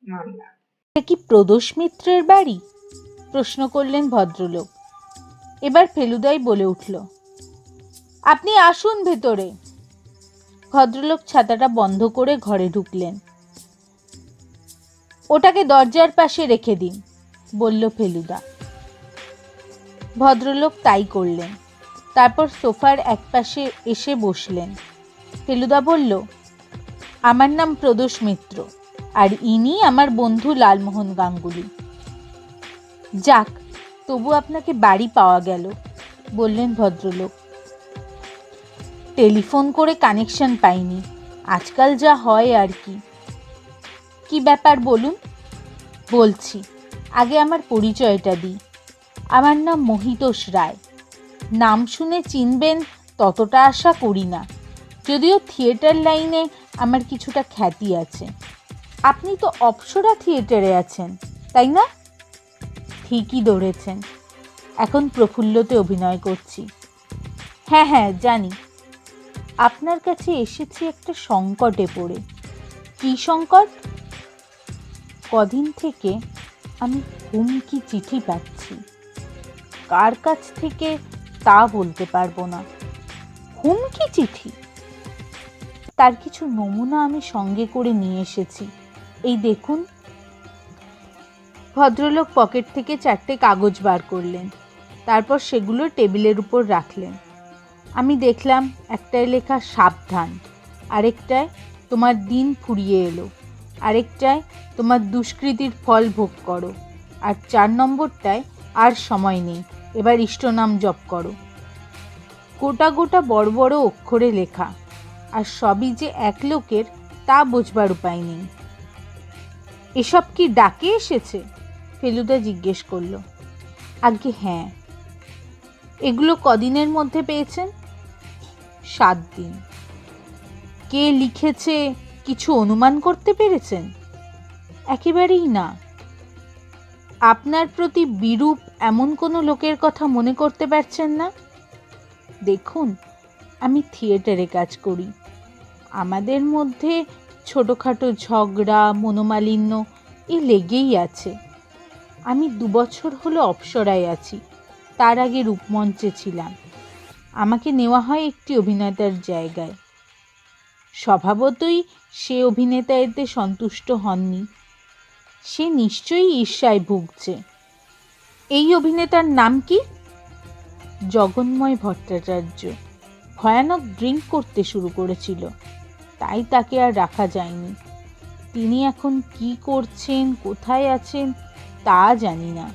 মামলা। এটা কি প্রদোষ মিত্রের বাড়ি? প্রশ্ন করলেন ভদ্রলোক। এবার ফেলুদাই বলে উঠল, আপনি আসুন ভেতরে। ভদ্রলোক ছাতাটা বন্ধ করে ঘরে ঢুকলেন। ওটাকে দরজার পাশে রেখে দিন, বলল ফেলুদা। ভদ্রলোক তাই করলেন। তারপর সোফার একপাশে এসে বসলেন। ফেলুদা বলল, আমার নাম প্রদোষ মিত্র, আর ইনি আমার বন্ধু লালমোহন গাঙ্গুলি। যাক, তবু আপনাকে বাড়ি পাওয়া গেল, বললেন ভদ্রলোক। টেলিফোন করে কানেকশন পাইনি, আজকাল যা হয় আর কি। কি ব্যাপার বলুন? বলছি, আগে আমার পরিচয়টা দিই। আমার নাম মহিতোষ রায়। নাম শুনে চিনবেন ততটা আশা করি না, যদিও থিয়েটার লাইনে আমার কিছুটা খ্যাতি আছে। আপনি তো অপ্সরা থিয়েটারে আছেন, তাই না? ঠিকই ধরেছেন, এখন প্রফুল্লতে অভিনয় করছি। হ্যাঁ হ্যাঁ জানি। আপনার কাছে এসেছি একটা সংকটে পড়ে। কি সংকট? কদিন থেকে আমি হুমকি চিঠি পাচ্ছি। কার কাছ থেকে তা বলতে পারবো না। হুমকি চিঠি? তার কিছু নমুনা আমি সঙ্গে করে নিয়ে এসেছি, এই দেখুন। ভদ্রলোক পকেট থেকে 4টে কাগজ বার করলেন, তারপর সেগুলো টেবিলের উপর রাখলেন। আমি দেখলাম একটায় লেখা সাবধান, আরেকটায় তোমার দিন ফুরিয়ে এলো, আরেকটায় তোমার দুষ্কৃতির ফল ভোগ করো, আর 4 নম্বরটায় আর সময় নেই, এবার ইষ্টনাম জপ করো। গোটা গোটা বড় বড় অক্ষরে লেখা, আর সবই যে এক লোকের তা বোঝবার উপায় নেই। এসব কি ডাকে এসেছে? ফেলুদা জিজ্ঞেস করল। আজ্ঞে হ্যাঁ। এগুলো কদিনের মধ্যে পেয়েছেন? 7 দিন। কে লিখেছে কিছু অনুমান করতে পেরেছেন? একেবারেই না। আপনার প্রতি বিরূপ এমন কোনো লোকের কথা মনে করতে পারছেন না? দেখুন, আমি থিয়েটারে কাজ করি। আমাদের মধ্যে ছোটোখাটো ঝগড়া, মনোমালিন্য এই লেগেই আছে। আমি 2 বছর হলো অপ্সরায় আছি, তার আগে রূপমঞ্চে ছিলাম। আমাকে নেওয়া হয় একটি অভিনেতার জায়গায়। স্বভাবতই সে অভিনেতা এতে সন্তুষ্ট হননি। সে নিশ্চয়ই ঈর্ষায় ভুগছে। এই অভিনেতার নাম কি? জগন্ময় ভট্টাচার্য। ভয়ানক ড্রিঙ্ক করতে শুরু করেছিল, তাই তাকে আর রাখা যায়নি। তিনি এখন কি করছেন, কোথায় আছেন তা জানি না।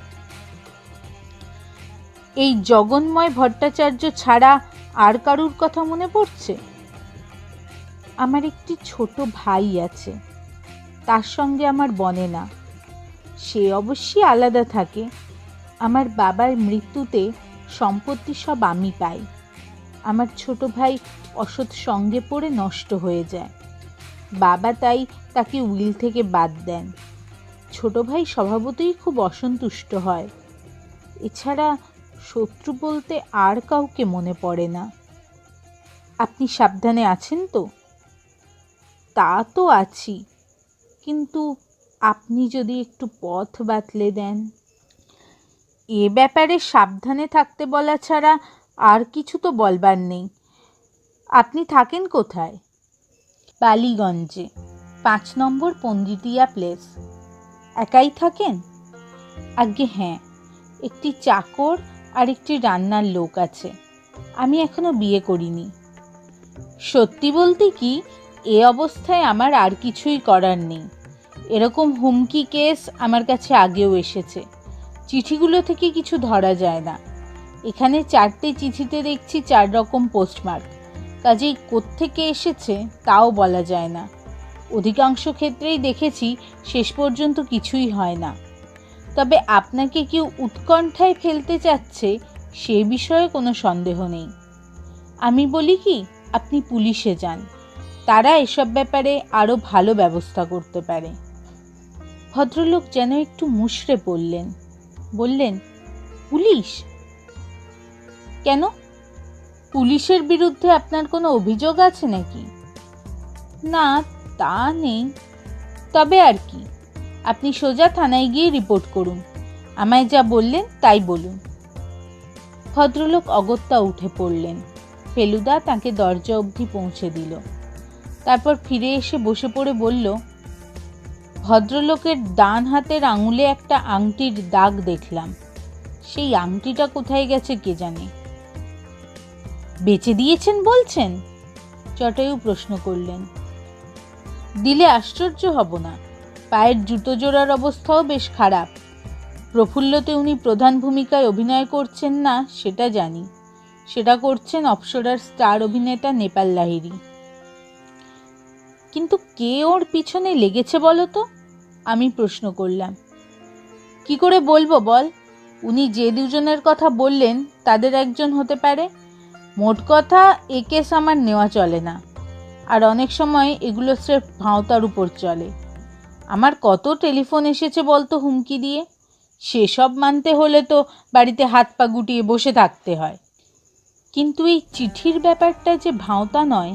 এই জগন্ময় ভট্টাচার্য ছাড়া আর কারুর কথা মনে পড়ছে? আমার একটি ছোট ভাই আছে, তার সঙ্গে আমার বনে না। সে অবশ্যই আলাদা থাকে। আমার বাবার মৃত্যুতে সম্পত্তি সব আমি পাই। আমার ছোট ভাই অসৎ সঙ্গে পড়ে নষ্ট হয়ে যায়। বাবা তাই তাকে উইল থেকে বাদ দেন। ছোট ভাই স্বভাবতই খুব অসন্তুষ্ট হয়। এছাড়া শত্রু বলতে আর কাউকে মনে পড়ে না। আপনি সাবধানে আছেন তো? তা তো আছি, কিন্তু আপনি যদি একটু পথ বাতলে দেন। এ ব্যাপারে সাবধানে থাকতে বলা ছাড়া আর কিছু তো বলবার নেই। আপনি থাকেন কোথায়? বালিগঞ্জে, 5 নম্বর পণ্ডিতিয়া প্লেস। একাই থাকেন? আজ্ঞে হ্যাঁ, একটি চাকর আর একটি রান্নার লোক আছে। আমি এখনো বিয়ে করিনি। সত্যি বলতে কি, এ অবস্থায় আমার আর কিছুই করার নেই। এরকম হুমকি কেস আমার কাছে আগেও এসেছে। চিঠিগুলো থেকে কিছু ধরা যায় না। এখানে 4টে চিঠিতে দেখছি 4 রকম পোস্টমার্ক, কাজেই কোত্থেকে এসেছে তাও বলা যায় না। অধিকাংশ ক্ষেত্রেই দেখেছি শেষ পর্যন্ত কিছুই হয় না। তবে আপনাকে কেউ উৎকণ্ঠায় ফেলতে চাচ্ছে সে বিষয়ে কোনো সন্দেহ নেই। আমি বলি কি, আপনি পুলিশে যান, তারা এসব ব্যাপারে আরও ভালো ব্যবস্থা করতে পারে। ভদ্রলোক যেন একটু মুষড়ে পড়লেন। বললেন, পুলিশ? কেন? পুলিশের বিরুদ্ধে আপনার কোনো অভিযোগ আছে নাকি? না, তা নেই। তবে আর কি, আপনি সোজা থানায় গিয়ে রিপোর্ট করুন। আমায় যা বললেন তাই বলুন। ভদ্রলোক অগত্যা উঠে পড়লেন। ফেলুদা তাকে দরজা অবধি পৌঁছে দিল। তারপর ফিরে এসে বসে পড়ে বলল, ভদ্রলোকের ডান হাতের আঙুলে একটা আংটির দাগ দেখলাম। সেই আংটিটা কোথায় গেছে কে জানে। বেচে দিয়েছেন বলছেন? জটায়ু প্রশ্ন করলেন। দিলে আশ্চর্য হব না। পায়ের জুতো জোড়ার অবস্থাও বেশ খারাপ। প্রফুল্লতে উনি প্রধান ভূমিকায় অভিনয় করছেন না সেটা জানি, সেটা করছেন অপ্সরার স্টার অভিনেতা নেপাল লাহিড়ী। কিন্তু কে ওর পিছনে লেগেছে বলো তো? আমি প্রশ্ন করলাম। কি করে বলবো বল? উনি যে দুজনের কথা বললেন তাদের একজন হতে পারে। মোট কথা এ কেস আমার নেওয়া চলে না। আর অনেক সময় এগুলো স্রেফ ভাঁওতার উপর চলে। আমার কত টেলিফোন এসেছে বলতো হুমকি দিয়ে। সেসব মানতে হলে তো বাড়িতে হাত পা গুটিয়ে বসে থাকতে হয়। কিন্তু এই চিঠির ব্যাপারটা যে ভাঁওতা নয়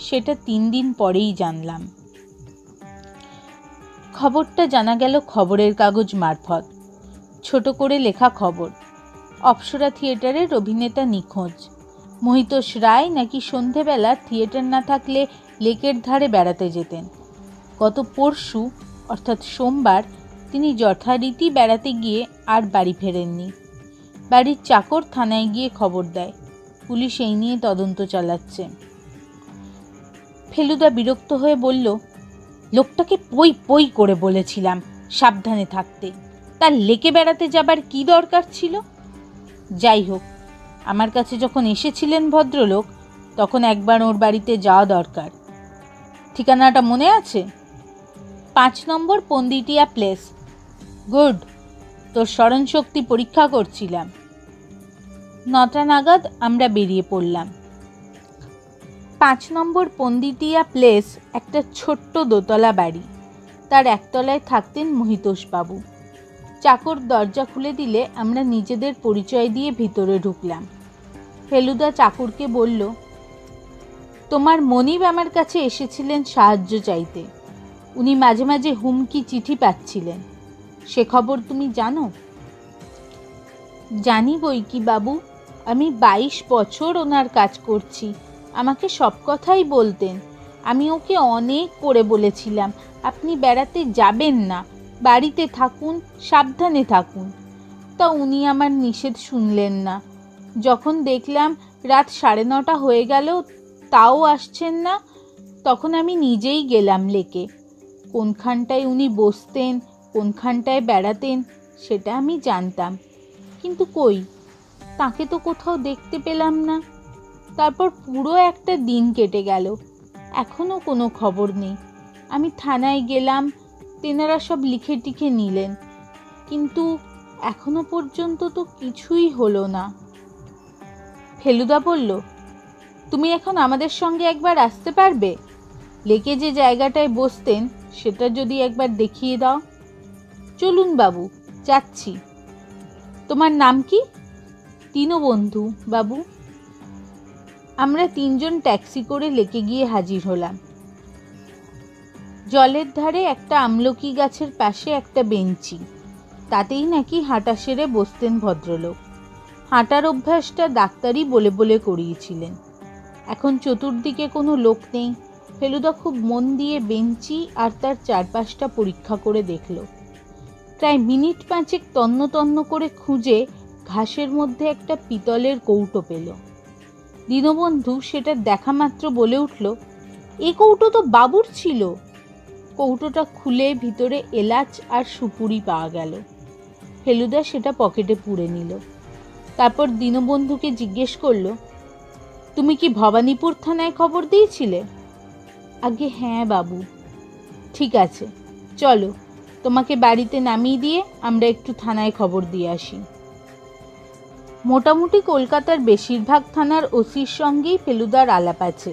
সেটা 3 দিন পরেই জানলাম। খবরটা জানা গেল খবরের কাগজ মারফত। ছোট করে লেখা খবর, অপ্সরা থিয়েটারের অভিনেতা নিখোঁজ। মহিতোষ রায় নাকি সন্ধেবেলা থিয়েটার না থাকলে লেকের ধারে বেড়াতে যেতেন। গত পরশু অর্থাৎ সোমবার তিনি যথারীতি বেড়াতে গিয়ে আর বাড়ি ফেরেননি। বাড়ির চাকর থানায় গিয়ে খবর দেয়। পুলিশ এই নিয়ে তদন্ত চালাচ্ছে। ফেলুদা বিরক্ত হয়ে বলল, লোকটাকে পই পই করে বলেছিলাম সাবধানে থাকতে। তার লেকে বেড়াতে যাবার কি দরকার ছিল? যাই হোক, আমার কাছে যখন এসেছিলেন ভদ্রলোক তখন একবার ওর বাড়িতে যাওয়া দরকার। ঠিকানাটা মনে আছে? 5 নম্বর পন্ডিটিয়া প্লেস। গুড, তোর স্মরণশক্তি পরীক্ষা করছিলাম। 9টা নাগাদ আমরা বেরিয়ে পড়লাম। 5 নম্বর পন্ডিটিয়া প্লেস একটা ছোট্ট দোতলা বাড়ি। তার একতলায় থাকতেন মহিতোষবাবু। চাকর দরজা খুলে দিলে আমরা নিজেদের পরিচয় দিয়ে ভিতরে ঢুকলাম। ফেলুদা চাকরকে বলল, তোমার মনিব আমার কাছে এসেছিলেন সাহায্য চাইতে। উনি মাঝে মাঝে হুমকি চিঠি পাচ্ছিলেন। সে খবর তুমি জানো? জানি বই কি বাবু, আমি 22 বছর ওনার কাজ করছি। আমাকে সব কথাই বলতেন। আমি ওকে অনেক করে বলেছিলাম আপনি বেড়াতে যাবেন না, বাড়িতে থাকুন, সাবধানে থাকুন। তা উনি আমার নিষেধ শুনলেন না। যখন দেখলাম রাত 9:30 হয়ে গেল তাও আসছেন না, তখন আমি নিজেই গেলাম লেকে। কোনখানটায় উনি বসতেন, কোনখানটায় বেড়াতেন সেটা আমি জানতাম, কিন্তু কই, তাকে তো কোথাও দেখতে পেলাম না। তারপর পুরো একটা দিন কেটে গেল, এখনো কোনো খবর নেই। আমি থানায় গেলাম, তেনারা সব লিখে টিখে নিলেন, কিন্তু এখনো পর্যন্ত তো কিছুই হলো না। ফেলুদা বলল, তুমি এখন আমাদের সঙ্গে একবার আসতে পারবে? লেকে যে জায়গাটায় বসতেন সেটা যদি একবার দেখিয়ে দাও। চলুন বাবু, যাচ্ছি। তোমার নাম কি? দীনবন্ধু বাবু। আমরা 3 জন ট্যাক্সি করে লেকে গিয়ে হাজির হলাম। জলের ধারে একটা আমলকি গাছের পাশে একটা বেঞ্চি, তাতেই নাকি হাঁটা সেরে বসতেন ভদ্রলোক। হাঁটার অভ্যাসটা ডাক্তারই বলে বলে করিয়েছিলেন। এখন চতুর্দিকে কোনো লোক নেই। ফেলুদা খুব মন দিয়ে বেঞ্চি আর তার চারপাশটা পরীক্ষা করে দেখল। প্রায় মিনিট 5 তন্ন তন্ন করে খুঁজে ঘাসের মধ্যে একটা পিতলের কৌটো পেল। দীনবন্ধু সেটা দেখা মাত্র বলে উঠল, এ কৌটো তো বাবুর ছিল। কৌটোটা খুলে ভিতরে এলাচ আর সুপুরি পাওয়া গেল। ফেলুদা সেটা পকেটে পুরে নিল। তারপর দীনবন্ধুকে জিজ্ঞেস করলো, তুমি কি ভবানীপুর থানায় খবর দিয়েছিলে? আগে হ্যাঁ বাবু। ঠিক আছে, চলো, তোমাকে বাড়িতে নামিয়ে দিয়ে আমরা একটু থানায় খবর দিয়ে আসি। মোটামুটি কলকাতার বেশিরভাগ থানার ওসির সঙ্গেই ফেলুদার আলাপ আছে।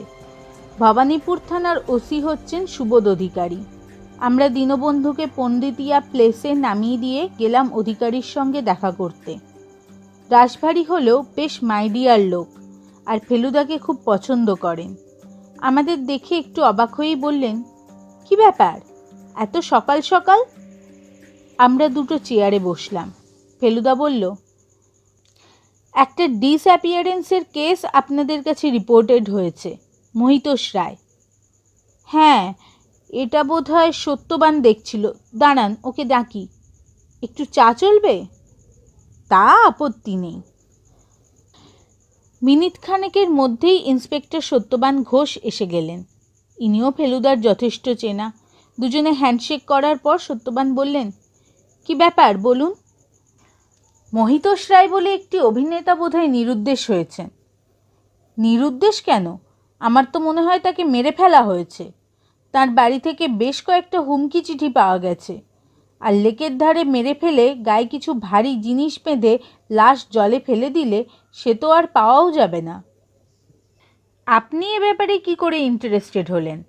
ভবানীপুর থানার ওসি হচ্ছেন সুবোধ অধিকারী। আমরা দীনবন্ধুকে পন্ডিতিয়া প্লেসে নামিয়ে দিয়ে গেলাম অধিকারীর সঙ্গে দেখা করতে। রাশভারী হলেও বেশ মাইডিয়ার লোক, আর ফেলুদাকে খুব পছন্দ করেন। আমাদের দেখে একটু অবাক হয়েই বললেন, কি ব্যাপার, এত সকাল সকাল? আমরা দুটো চেয়ারে বসলাম। ফেলুদা বলল, একটা ডিসঅ্যাপিয়ারেন্সের কেস আপনাদের কাছে রিপোর্টেড হয়েছে, মহিতোষ রায়। হ্যাঁ, এটা বোধহয় সত্যবান দেখছিল। দাঁড়ান, ওকে ডাকি। একটু চা চলবে? তা আপত্তি নেই। মিনিট খানেকের মধ্যেই ইন্সপেক্টর সত্যবান ঘোষ এসে গেলেন। ইনিও ফেলুদার যথেষ্ট চেনা। দুজনে হ্যান্ডশেক করার পর সত্যবান বললেন, কি ব্যাপার বলুন? মহিতোষ রায় বলে একটি অভিনেতা বোধহয় নিরুদ্দেশ হয়েছেন। নিরুদ্দেশ কেন? আমার তো মনে হয় তাকে মেরে ফেলা হয়েছে। তার বাড়ি থেকে বেশ কয়েকটা হুমকি চিঠি পাওয়া গেছে। আর লেকের ধারে মেরে ফেলে গায়ে কিছু ভারী জিনিস বেঁধে লাশ জলে ফেলে দিলে সে তো আর পাওয়াও যাবে না। আপনি এ ব্যাপারে কি করে ইন্টারেস্টেড হলেন?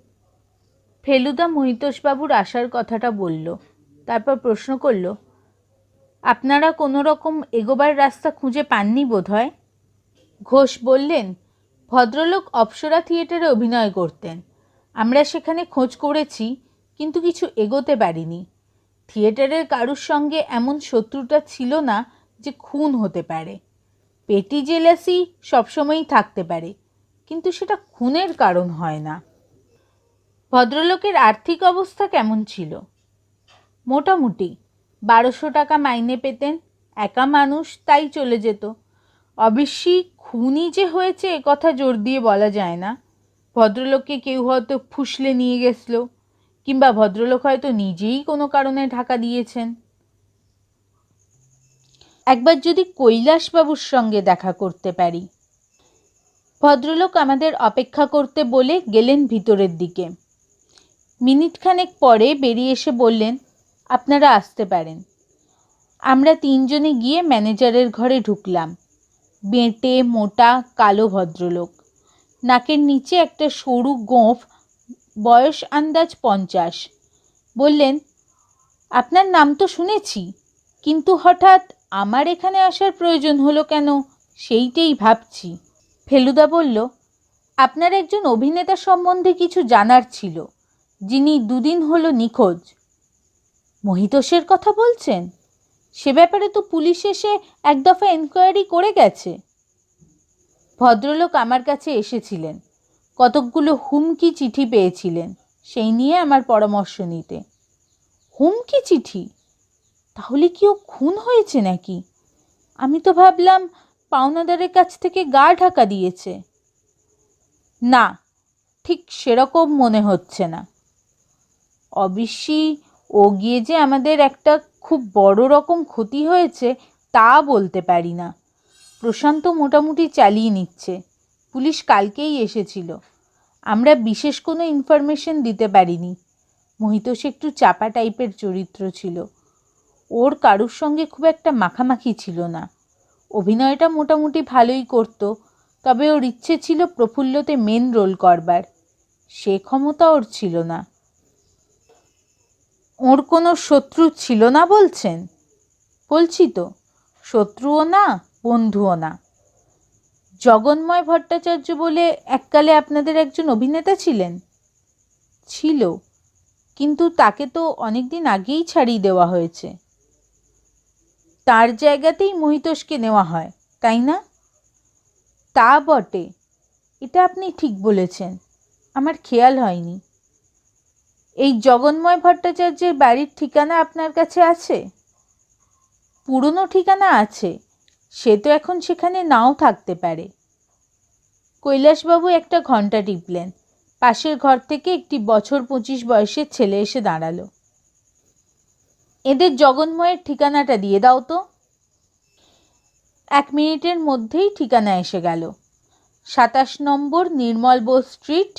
ফেলুদা মহিতোষবাবুর আসার কথাটা বলল। তারপর প্রশ্ন করল, আপনারা কোনো রকম এগোবার রাস্তা খুঁজে পাননি বোধহয়? ঘোষ বললেন, ভদ্রলোক অপ্সরা থিয়েটারে অভিনয় করতেন। আমরা সেখানে খোঁজ করেছি, কিন্তু কিছু এগোতে পারিনি। থিয়েটারের কারুর সঙ্গে এমন শত্রুতা ছিল না যে খুন হতে পারে। পেটি জেলাসি সবসময়ই থাকতে পারে, কিন্তু সেটা খুনের কারণ হয় না। ভদ্রলোকের আর্থিক অবস্থা কেমন ছিল? মোটামুটি। 1200 টাকা মাইনে পেতেন। একা মানুষ, তাই চলে যেত। অবশ্যই খুনই যে হয়েছে এ কথা জোর দিয়ে বলা যায় না। ভদ্রলোককে কেউ হয়তো ফুসলে নিয়ে গেছিল, কিংবা ভদ্রলোক হয়তো নিজেই কোনো কারণে ঢাকা দিয়েছেন। একবার যদি কৈলাসবাবুর সঙ্গে দেখা করতে পারি। ভদ্রলোক আমাদের অপেক্ষা করতে বলে গেলেন ভিতরের দিকে। মিনিটখানেক পরে বেরিয়ে এসে বললেন, আপনারা আসতে পারেন। আমরা তিনজনে গিয়ে ম্যানেজারের ঘরে ঢুকলাম। বেঁটে মোটা কালো ভদ্রলোক, নাকের নিচে একটা সরু গোঁফ, বয়স আন্দাজ 50। বললেন, আপনার নাম তো শুনেছি, কিন্তু হঠাৎ আমার এখানে আসার প্রয়োজন হলো কেন সেইটাই ভাবছি। ফেলুদা বলল, আপনার একজন অভিনেতা সম্বন্ধে কিছু জানার ছিল, যিনি 2 দিন হলো নিখোঁজ। মহিতোষের কথা বলছেন? সে ব্যাপারে তো পুলিশ এসে এক দফা এনকোয়ারি করে গেছে। ভদ্রলোক আমার কাছে এসেছিলেন, কতকগুলো হুমকি চিঠি পেয়েছিলেন, সেই নিয়ে আমার পরামর্শ নিতে। হুমকি চিঠি? তাহলে কি ও খুন হয়েছে নাকি? আমি তো ভাবলাম পাওনাদারের কাছ থেকে গা ঢাকা দিয়েছে। না, ঠিক সেরকম মনে হচ্ছে না। অবশ্যই ও গিয়ে যে আমাদের একটা খুব বড় রকম ক্ষতি হয়েছে তা বলতে পারি না। প্রশান্ত মোটামুটি চালিয়ে নিচ্ছে। পুলিশ কালকেই এসেছিল। আমরা বিশেষ কোনো ইনফরমেশন দিতে পারিনি। মহিতোষ একটু চাপা টাইপের চরিত্র ছিল। ওর কারুর সঙ্গে খুব একটা মাখামাখি ছিল না। অভিনয়টা মোটামুটি ভালোই করত, তবে ওর ইচ্ছে ছিল প্রফুল্লতে মেন রোল করবার। সে ক্ষমতা ওর ছিল না। ওর কোনো শত্রু ছিল না বলছেন? বলছি তো, শত্রুও না, বন্ধুও না। জগন্ময় ভট্টাচার্য বলে এককালে আপনাদের একজন অভিনেতা ছিলেন? ছিল, কিন্তু তাকে তো অনেক দিন আগেই ছাড়িয়ে দেওয়া হয়েছে। তার জায়গাতেই মহিতোষকে নেওয়া হয়, তাই না? তা বটে, এটা আপনি ঠিক বলেছেন, আমার খেয়াল হয়নি। এই জগন্ময় ভট্টাচার্যের বাড়ির ঠিকানা আপনার কাছে আছে? পুরনো ঠিকানা আছে, সে তো এখন সেখানে নাও থাকতে পারে। কৈলাসবাবু একটা ঘন্টা টিপলেন। পাশের ঘর থেকে একটি বছর 25 বয়সের ছেলে এসে দাঁড়ালো। এদের জগন্ময়ের ঠিকানাটা দিয়ে দাও তো। 1 মিনিটের মধ্যেই ঠিকানা এসে গেল। 27 নম্বর নির্মল বোস স্ট্রিট।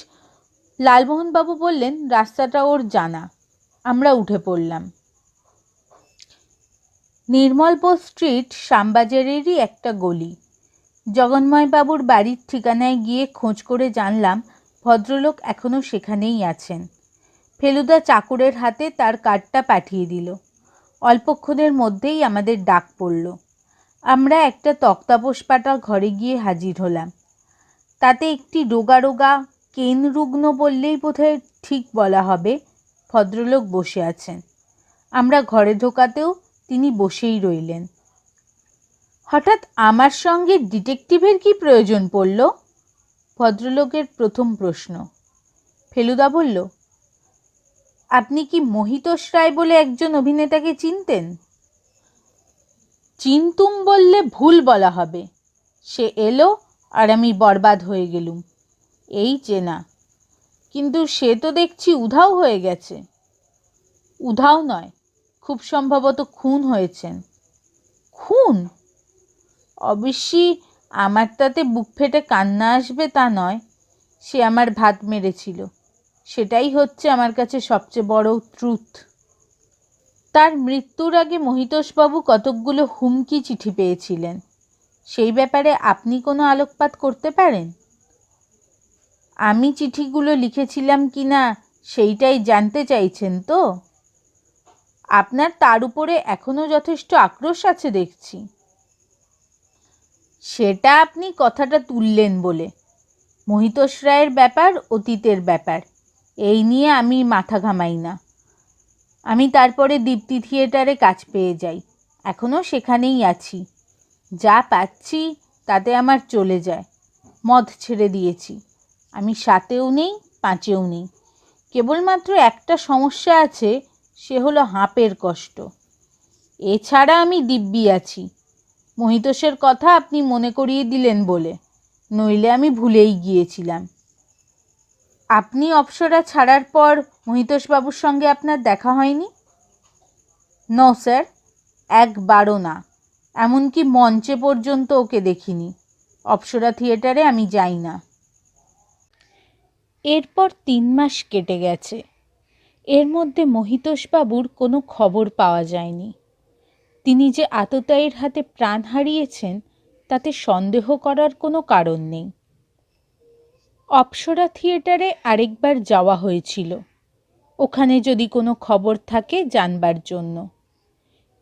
লালমোহনবাবু বললেন রাস্তাটা ওর জানা। আমরা উঠে পড়লাম। নির্মল বোস স্ট্রিট শ্যামবাজারেরই একটা গলি। জগন্ময়বাবুর বাড়ির ঠিকানায় গিয়ে খোঁজ করে জানলাম ভদ্রলোক এখনও সেখানেই আছেন। ফেলুদা চাকরের হাতে তার কার্ডটা পাঠিয়ে দিল। অল্পক্ষণের মধ্যেই আমাদের ডাক পড়ল। আমরা একটা তক্তাপোশ পাতা ঘরে গিয়ে হাজির হলাম। তাতে একটি রোগা রোগা, কেন রুগ্ন বললেই বোধহয় ঠিক বলা হবে, ভদ্রলোক বসে আছেন। আমরা ঘরে ঢোকাতেও তিনি বসেই রইলেন। হঠাৎ আমার সঙ্গে ডিটেকটিভের কি প্রয়োজন পড়ল? ভদ্রলোকের প্রথম প্রশ্ন। ফেলুদা বলল, আপনি কি মহিতোষ রায় বলে একজন অভিনেতাকে চিনতেন? চিনতুম বললে ভুল বলা হবে। সে এলো আর আমি বরবাদ হয়ে গেলুম, এই চেনা। কিন্তু সে তো দেখছি উধাও হয়ে গেছে। উধাও নয়, খুব সম্ভবত খুন হয়েছেন। খুন? অবশ্যই আমার তাতে বুক ফেটে কান্না আসবে তা নয়। সে আমার ভাত মেরেছিল, সেটাই হচ্ছে আমার কাছে সবচেয়ে বড় ট্রুথ। তার মৃত্যুর আগে মহিতোষবাবু কতকগুলো হুমকি চিঠি পেয়েছিলেন। সেই ব্যাপারে আপনি কোনো আলোকপাত করতে পারেন? আমি চিঠিগুলো লিখেছিলাম কি না সেইটাই জানতে চাইছেন তো? আপনার তার উপরে এখনো যথেষ্ট আক্রোশ আছে দেখছি। সেটা আপনি কথাটা তুললেন বলে। মহিতোষ রায়ের ব্যাপার অতীতের ব্যাপার, এই নিয়ে আমি মাথা ঘামাই না। আমি তারপরে দীপ্তি থিয়েটারে কাজ পেয়ে যাই, এখনও সেখানেই আছি। যা পাচ্ছি তাতে আমার চলে যায়। মদ ছেড়ে দিয়েছি, আমি 7-এও নেই 5-এও নেই। কেবলমাত্র একটা সমস্যা আছে, সে হলো হাঁপের কষ্ট। এছাড়া আমি দিব্যি আছি। মহিতোষের কথা আপনি মনে করিয়ে দিলেন বলে, নইলে আমি ভুলেই গিয়েছিলাম। আপনি অপ্সরা ছাড়ার পর মহিতোষবাবুর সঙ্গে আপনার দেখা হয়নি? নো স্যার, একবারও না। এমনকি মঞ্চে পর্যন্ত ওকে দেখিনি। অপ্সরা থিয়েটারে আমি যাই না। এরপর 3 মাস কেটে গেছে। এর মধ্যে মহিতোষবাবুর কোনো খবর পাওয়া যায়নি। তিনি যে আততায়ীর হাতে প্রাণ হারিয়েছেন তাতে সন্দেহ করার কোনো কারণ নেই। অপ্সরা থিয়েটারে আরেকবার যাওয়া হয়েছিল, ওখানে যদি কোনো খবর থাকে জানবার জন্য,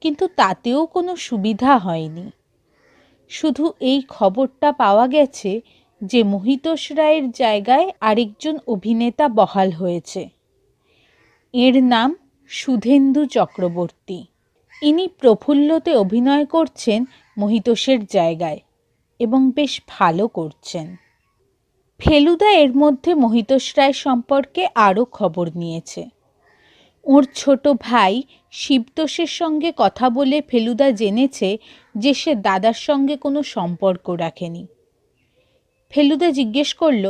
কিন্তু তাতেও কোনো সুবিধা হয়নি। শুধু এই খবরটা পাওয়া গেছে যে মহিতোষ রায়ের জায়গায় আরেকজন অভিনেতা বহাল হয়েছে। এর নাম সুধেন্দু চক্রবর্তী। ইনি প্রফুল্লতে অভিনয় করছেন মহিতোষের জায়গায়, এবং বেশ ভালো করছেন। ফেলুদা এর মধ্যে মহিতোষ রায় সম্পর্কে আরও খবর নিয়েছে। ওর ছোট ভাই শিবতোষের সঙ্গে কথা বলে ফেলুদা জেনেছে যে সে দাদার সঙ্গে কোনো সম্পর্ক রাখেনি। ফেলুদা জিজ্ঞেস করল,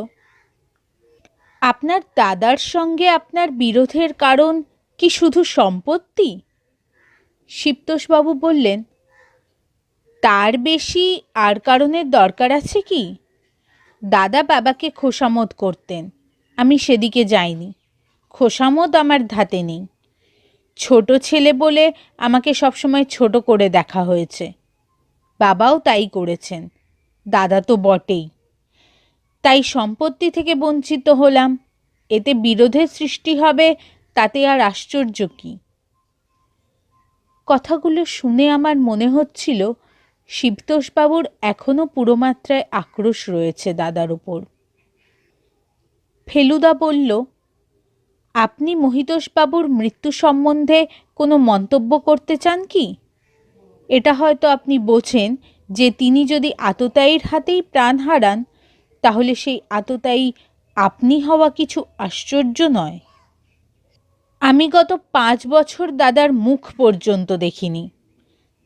আপনার দাদার সঙ্গে আপনার বিরোধের কারণ কি শুধু সম্পত্তি? শিবতোষবাবু বললেন, তার বেশি আর কারণের দরকার আছে কি? দাদা বাবাকে খোশামত করতেন, আমি সেদিকে যাইনি। খোশামত আমার ধাতে নেই। ছোট ছেলে বলে আমাকে সবসময় ছোট করে দেখা হয়েছে। বাবাও তাই করেছেন, দাদা তো বটেই। তাই সম্পত্তি থেকে বঞ্চিত হলাম, এতে বিরোধের সৃষ্টি হবে, তাতে আর আশ্চর্য কি? কথাগুলো শুনে আমার মনে হচ্ছিল শিবতোষবাবুর এখনও পুরোমাত্রায় আক্রোশ রয়েছে দাদার উপর। ফেলুদা বলল, আপনি মহিতোষবাবুর মৃত্যু সম্বন্ধে কোনো মন্তব্য করতে চান কি? এটা হয়তো আপনি বোঝেন যে তিনি যদি আততায়ীর হাতেই প্রাণ হারান, তাহলে সেই আততায়ী আপনি হওয়া কিছু আশ্চর্য নয়। আমি গত 5 বছর দাদার মুখ পর্যন্ত দেখিনি।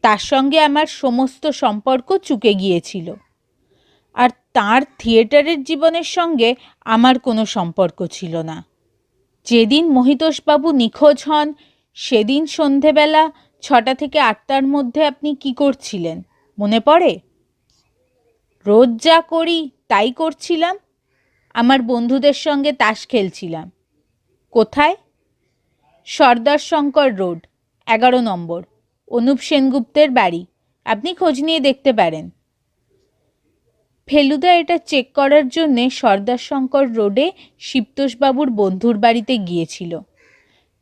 তার সঙ্গে আমার সমস্ত সম্পর্ক চুকে গিয়েছিল, আর তার থিয়েটারের জীবনের সঙ্গে আমার কোনো সম্পর্ক ছিল না। যেদিন মহিতোষবাবু নিখোঁজ হন সেদিন সন্ধেবেলা 6টা থেকে 8টার মধ্যে আপনি কি করছিলেন মনে পড়ে? রোজ যা করি তাই করছিলাম। আমার বন্ধুদের সঙ্গে তাস খেলছিলাম। কোথায়? সর্দার শঙ্কর রোড, 11 নম্বর, অনুপ সেনগুপ্তের বাড়ি। আপনি খোঁজ নিয়ে দেখতে পারেন। ফেলুদা এটা চেক করার জন্যে সর্দার শঙ্কর রোডে শিবতোষবাবুর বন্ধুর বাড়িতে গিয়েছিল।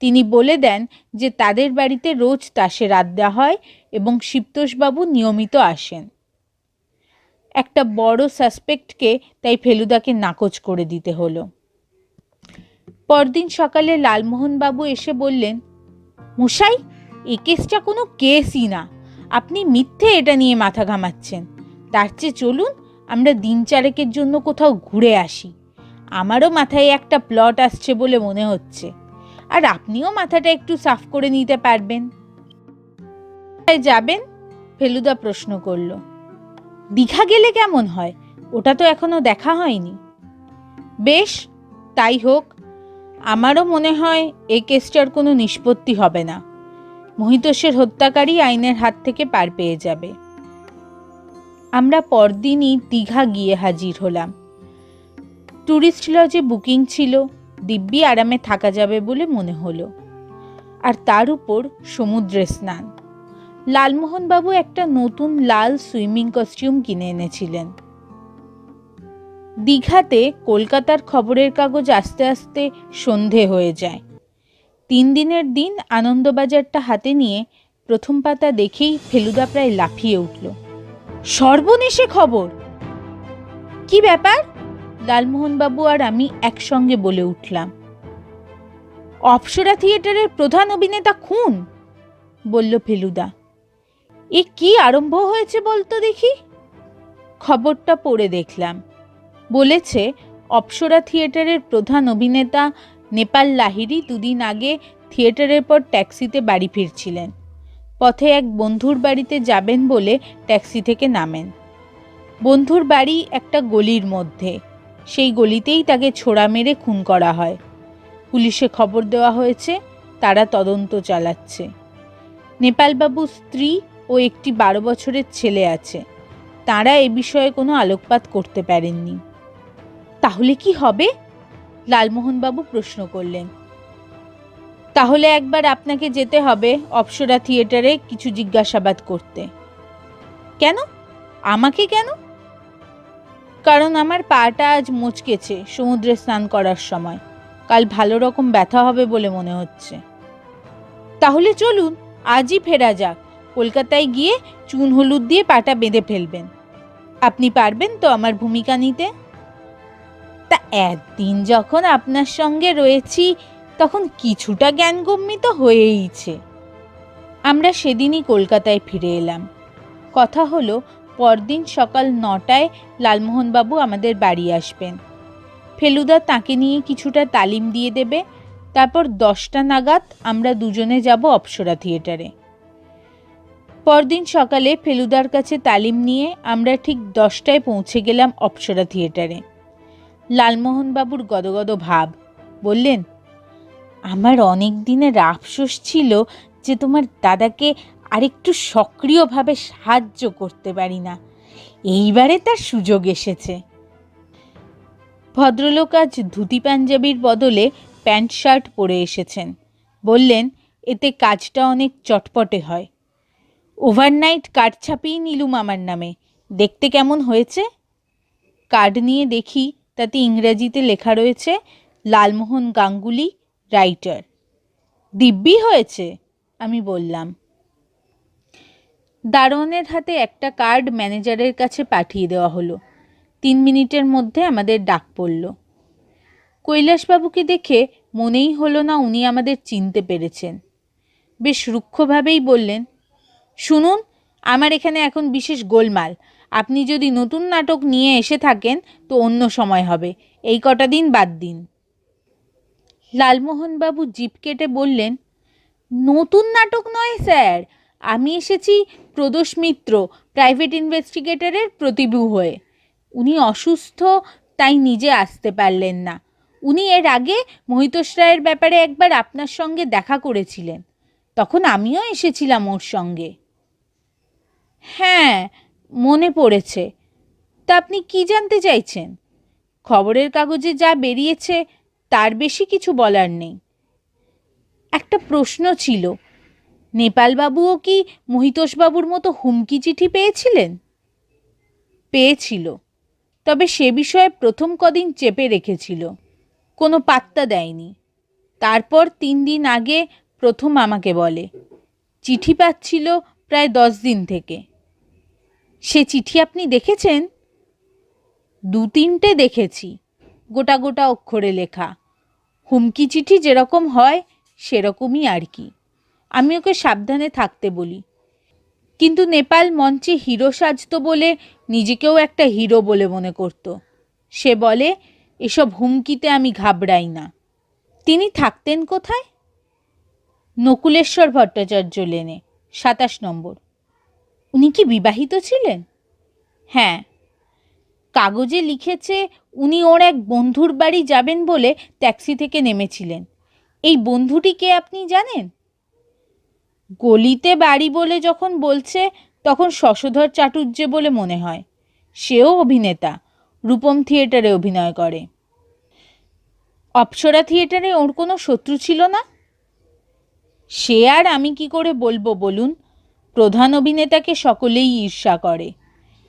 তিনি বলে দেন যে তাদের বাড়িতে রোজ তাসের আড্ডা হয় এবং শিবতোষবাবু নিয়মিত আসেন। একটা বড় সাসপেক্টকে তাই ফেলুদাকে নাকচ করে দিতে হলো। পরদিন সকালে লালমোহনবাবু এসে বললেন, মশাই, এ কেসটা কোনো কেসই না, আপনি মিথ্যে এটা নিয়ে মাথা ঘামাচ্ছেন। তার চেয়ে চলুন আমরা দিন চারেকের জন্য কোথাও ঘুরে আসি। আমারও মাথায় একটা প্লট আসছে বলে মনে হচ্ছে, আর আপনিও মাথাটা একটু সাফ করে নিতে পারবেন। যাবেন? ফেলুদা প্রশ্ন করল। দীঘা গেলে কেমন হয়? ওটা তো এখনো দেখা হয়নি। বেশ, তাই হোক। আমারও মনে হয় এই কেসটার কোনো নিষ্পত্তি হবে না। মহিতোষের হত্যাকারী আইনের হাত থেকে পার পেয়ে যাবে। আমরা পরদিনই দীঘা গিয়ে হাজির হলাম। ট্যুরিস্ট লজে বুকিং ছিল, দিব্যি আরামে থাকা যাবে বলে মনে হলো। আর তার উপর সমুদ্রে স্নান। লালমোহনবাবু একটা নতুন লাল সুইমিং কস্টিউম কিনে এনেছিলেন। দীঘাতে কলকাতার খবরের কাগজ আস্তে আস্তে সন্ধে হয়ে যায়। 3 দিনের দিন আনন্দবাজারটা হাতে নিয়ে প্রথম পাতা দেখেই ফেলুদা প্রায় লাফিয়ে উঠল। সর্বনেশে খবর! কি ব্যাপার? লালমোহনবাবু আর আমি একসঙ্গে বলে উঠলাম। অপ্সরা থিয়েটারের প্রধান অভিনেতা খুন, বলল ফেলুদা। এ কি আরম্ভ হয়েছে বলতো দেখি। খবরটা পড়ে দেখলাম। বলেছে অপ্সরা থিয়েটারের প্রধান অভিনেতা নেপাল লাহিড়ী 2 দিন আগে থিয়েটারের পর ট্যাক্সিতে বাড়ি ফিরছিলেন। পথে এক বন্ধুর বাড়িতে যাবেন বলে ট্যাক্সি থেকে নামেন। বন্ধুর বাড়ি একটা গলির মধ্যে, সেই গলিতেই তাকে ছোড়া মেরে খুন করা হয়। পুলিশে খবর দেওয়া হয়েছে, তারা তদন্ত চালাচ্ছে। নেপালবাবুর স্ত্রী ও একটি 12 বছরের ছেলে আছে, তারা এ বিষয়ে কোনো আলোকপাত করতে পারেননি। তাহলে কি হবে? লালমোহনবাবু প্রশ্ন করলেন। তাহলে একবার আপনাকে যেতে হবে অপ্সরা থিয়েটারে কিছু জিজ্ঞাসাবাদ করতে। কেন? আমাকে কেন? কারণ আমার পাটা আজ মচকেছে সমুদ্রে স্নান করার সময়। কাল ভালো রকম ব্যথা হবে বলে মনে হচ্ছে। তাহলে চলুন আজই ফেরা যাক। কলকাতায় গিয়ে চুন হলুদ দিয়ে পাটা বেঁধে ফেলবেন। আপনি পারবেন তো আমার ভূমিকা নিতে? তা একদিন যখন আপনার সঙ্গে রয়েছি তখন কিছুটা জ্ঞানগম্যি তো হয়েইছে। আমরা সেদিনই কলকাতায় ফিরে এলাম। কথা হলো পরদিন সকাল 9টায় লালমোহনবাবু আমাদের বাড়ি আসবেন। ফেলুদা তাকে নিয়ে কিছুটা তালিম দিয়ে দেবে। তারপর 10টা নাগাদ আমরা দুজনে যাব অপ্সরা থিয়েটারে। পরদিন সকালে ফেলুদার কাছে তালিম নিয়ে আমরা ঠিক 10টায় পৌঁছে গেলাম অপ্সরা থিয়েটারে। লালমোহনবাবুর গদগদ ভাব। বললেন, আমার অনেক দিনের আফসোস ছিল যে তোমার দাদাকে আরেকটু সক্রিয়ভাবে সাহায্য করতে পারি না। এইবারে তার সুযোগ এসেছে। ভদ্রলোক আজ ধুতি পাঞ্জাবির বদলে প্যান্ট শার্ট পরে এসেছেন। বললেন, এতে কাজটা অনেক চটপটে হয়। ওভারনাইট কার্ড ছাপিয়ে নিলুম আমার নামে, দেখতে কেমন হয়েছে? কার্ড নিয়ে দেখি তাতে ইংরেজিতে লেখা রয়েছে লালমোহন গাঙ্গুলি, রাইটার। দিব্যি হয়েছে, আমি বললাম। দারোয়ানের হাতে একটা কার্ড ম্যানেজারের কাছে পাঠিয়ে দেওয়া হলো। 3 মিনিটের মধ্যে আমাদের ডাক পড়ল। কৈলাসবাবুকে দেখে মনেই হলো না উনি আমাদের চিনতে পেরেছেন। বেশ রুক্ষভাবেই বললেন, শুনুন, আমার এখানে এখন বিশেষ গোলমাল। আপনি যদি নতুন নাটক নিয়ে এসে থাকেন তো অন্য সময় হবে, এই কটা দিন বাদ দিন। লালমোহনবাবু জিভ কেটে বললেন, নতুন নাটক নয় স্যার, আমি এসেছি প্রদোষ মিত্র প্রাইভেট ইনভেস্টিগেটরের প্রতিভু হয়ে। উনি অসুস্থ, তাই নিজে আসতে পারলেন না। উনি এর আগে মহিতোষ রায়ের ব্যাপারে একবার আপনার সঙ্গে দেখা করেছিলেন, তখন আমিও এসেছিলাম ওর সঙ্গে। হ্যাঁ, মনে পড়েছে। তা আপনি কি জানতে চাইছেন? খবরের কাগজে যা বেরিয়েছে তার বেশি কিছু বলার নেই। একটা প্রশ্ন ছিল, নেপালবাবুও কি মহিতোষবাবুর মতো হুমকি চিঠি পেয়েছিলেন? পেয়েছিল, তবে সে বিষয়ে প্রথম কদিন চেপে রেখেছিল, কোনো পাত্তা দেয়নি। তারপর 3 দিন আগে প্রথম আমাকে বলে। চিঠি পাচ্ছিল প্রায় 10 দিন থেকে। সে চিঠি আপনি দেখেছেন? 2-3টে দেখেছি, গোটা গোটা অক্ষরে লেখা। হুমকি চিঠি যেরকম হয় সেরকমই আর কি। আমি ওকে সাবধানে থাকতে বলি। কিন্তু নেপাল মঞ্চে হিরো সাজত বলে নিজেকেও একটা হিরো বলে মনে করত। সে বলে, এসব হুমকিতে আমি ঘাবড়াই না। তিনি থাকতেন কোথায়? নকুলেশ্বর ভট্টাচার্য লেনে, 27 নম্বর। উনি কি বিবাহিত ছিলেন? হ্যাঁ, কাগজে লিখেছে উনি ওর এক বন্ধুর বাড়ি যাবেন বলে ট্যাক্সি থেকে নেমেছিলেন। এই বন্ধুটি কে আপনি জানেন? গলিতে বাড়ি বলে যখন বলছে তখন শশধর চাটুর্যে বলে মনে হয়। সেও অভিনেতা, রূপম থিয়েটারে অভিনয় করে। অপ্সরা থিয়েটারে ওর কোনো শত্রু ছিল না? সে আর আমি কি করে বলবো বলুন? প্রধান অভিনেতাকে সকলেই ঈর্ষা করে।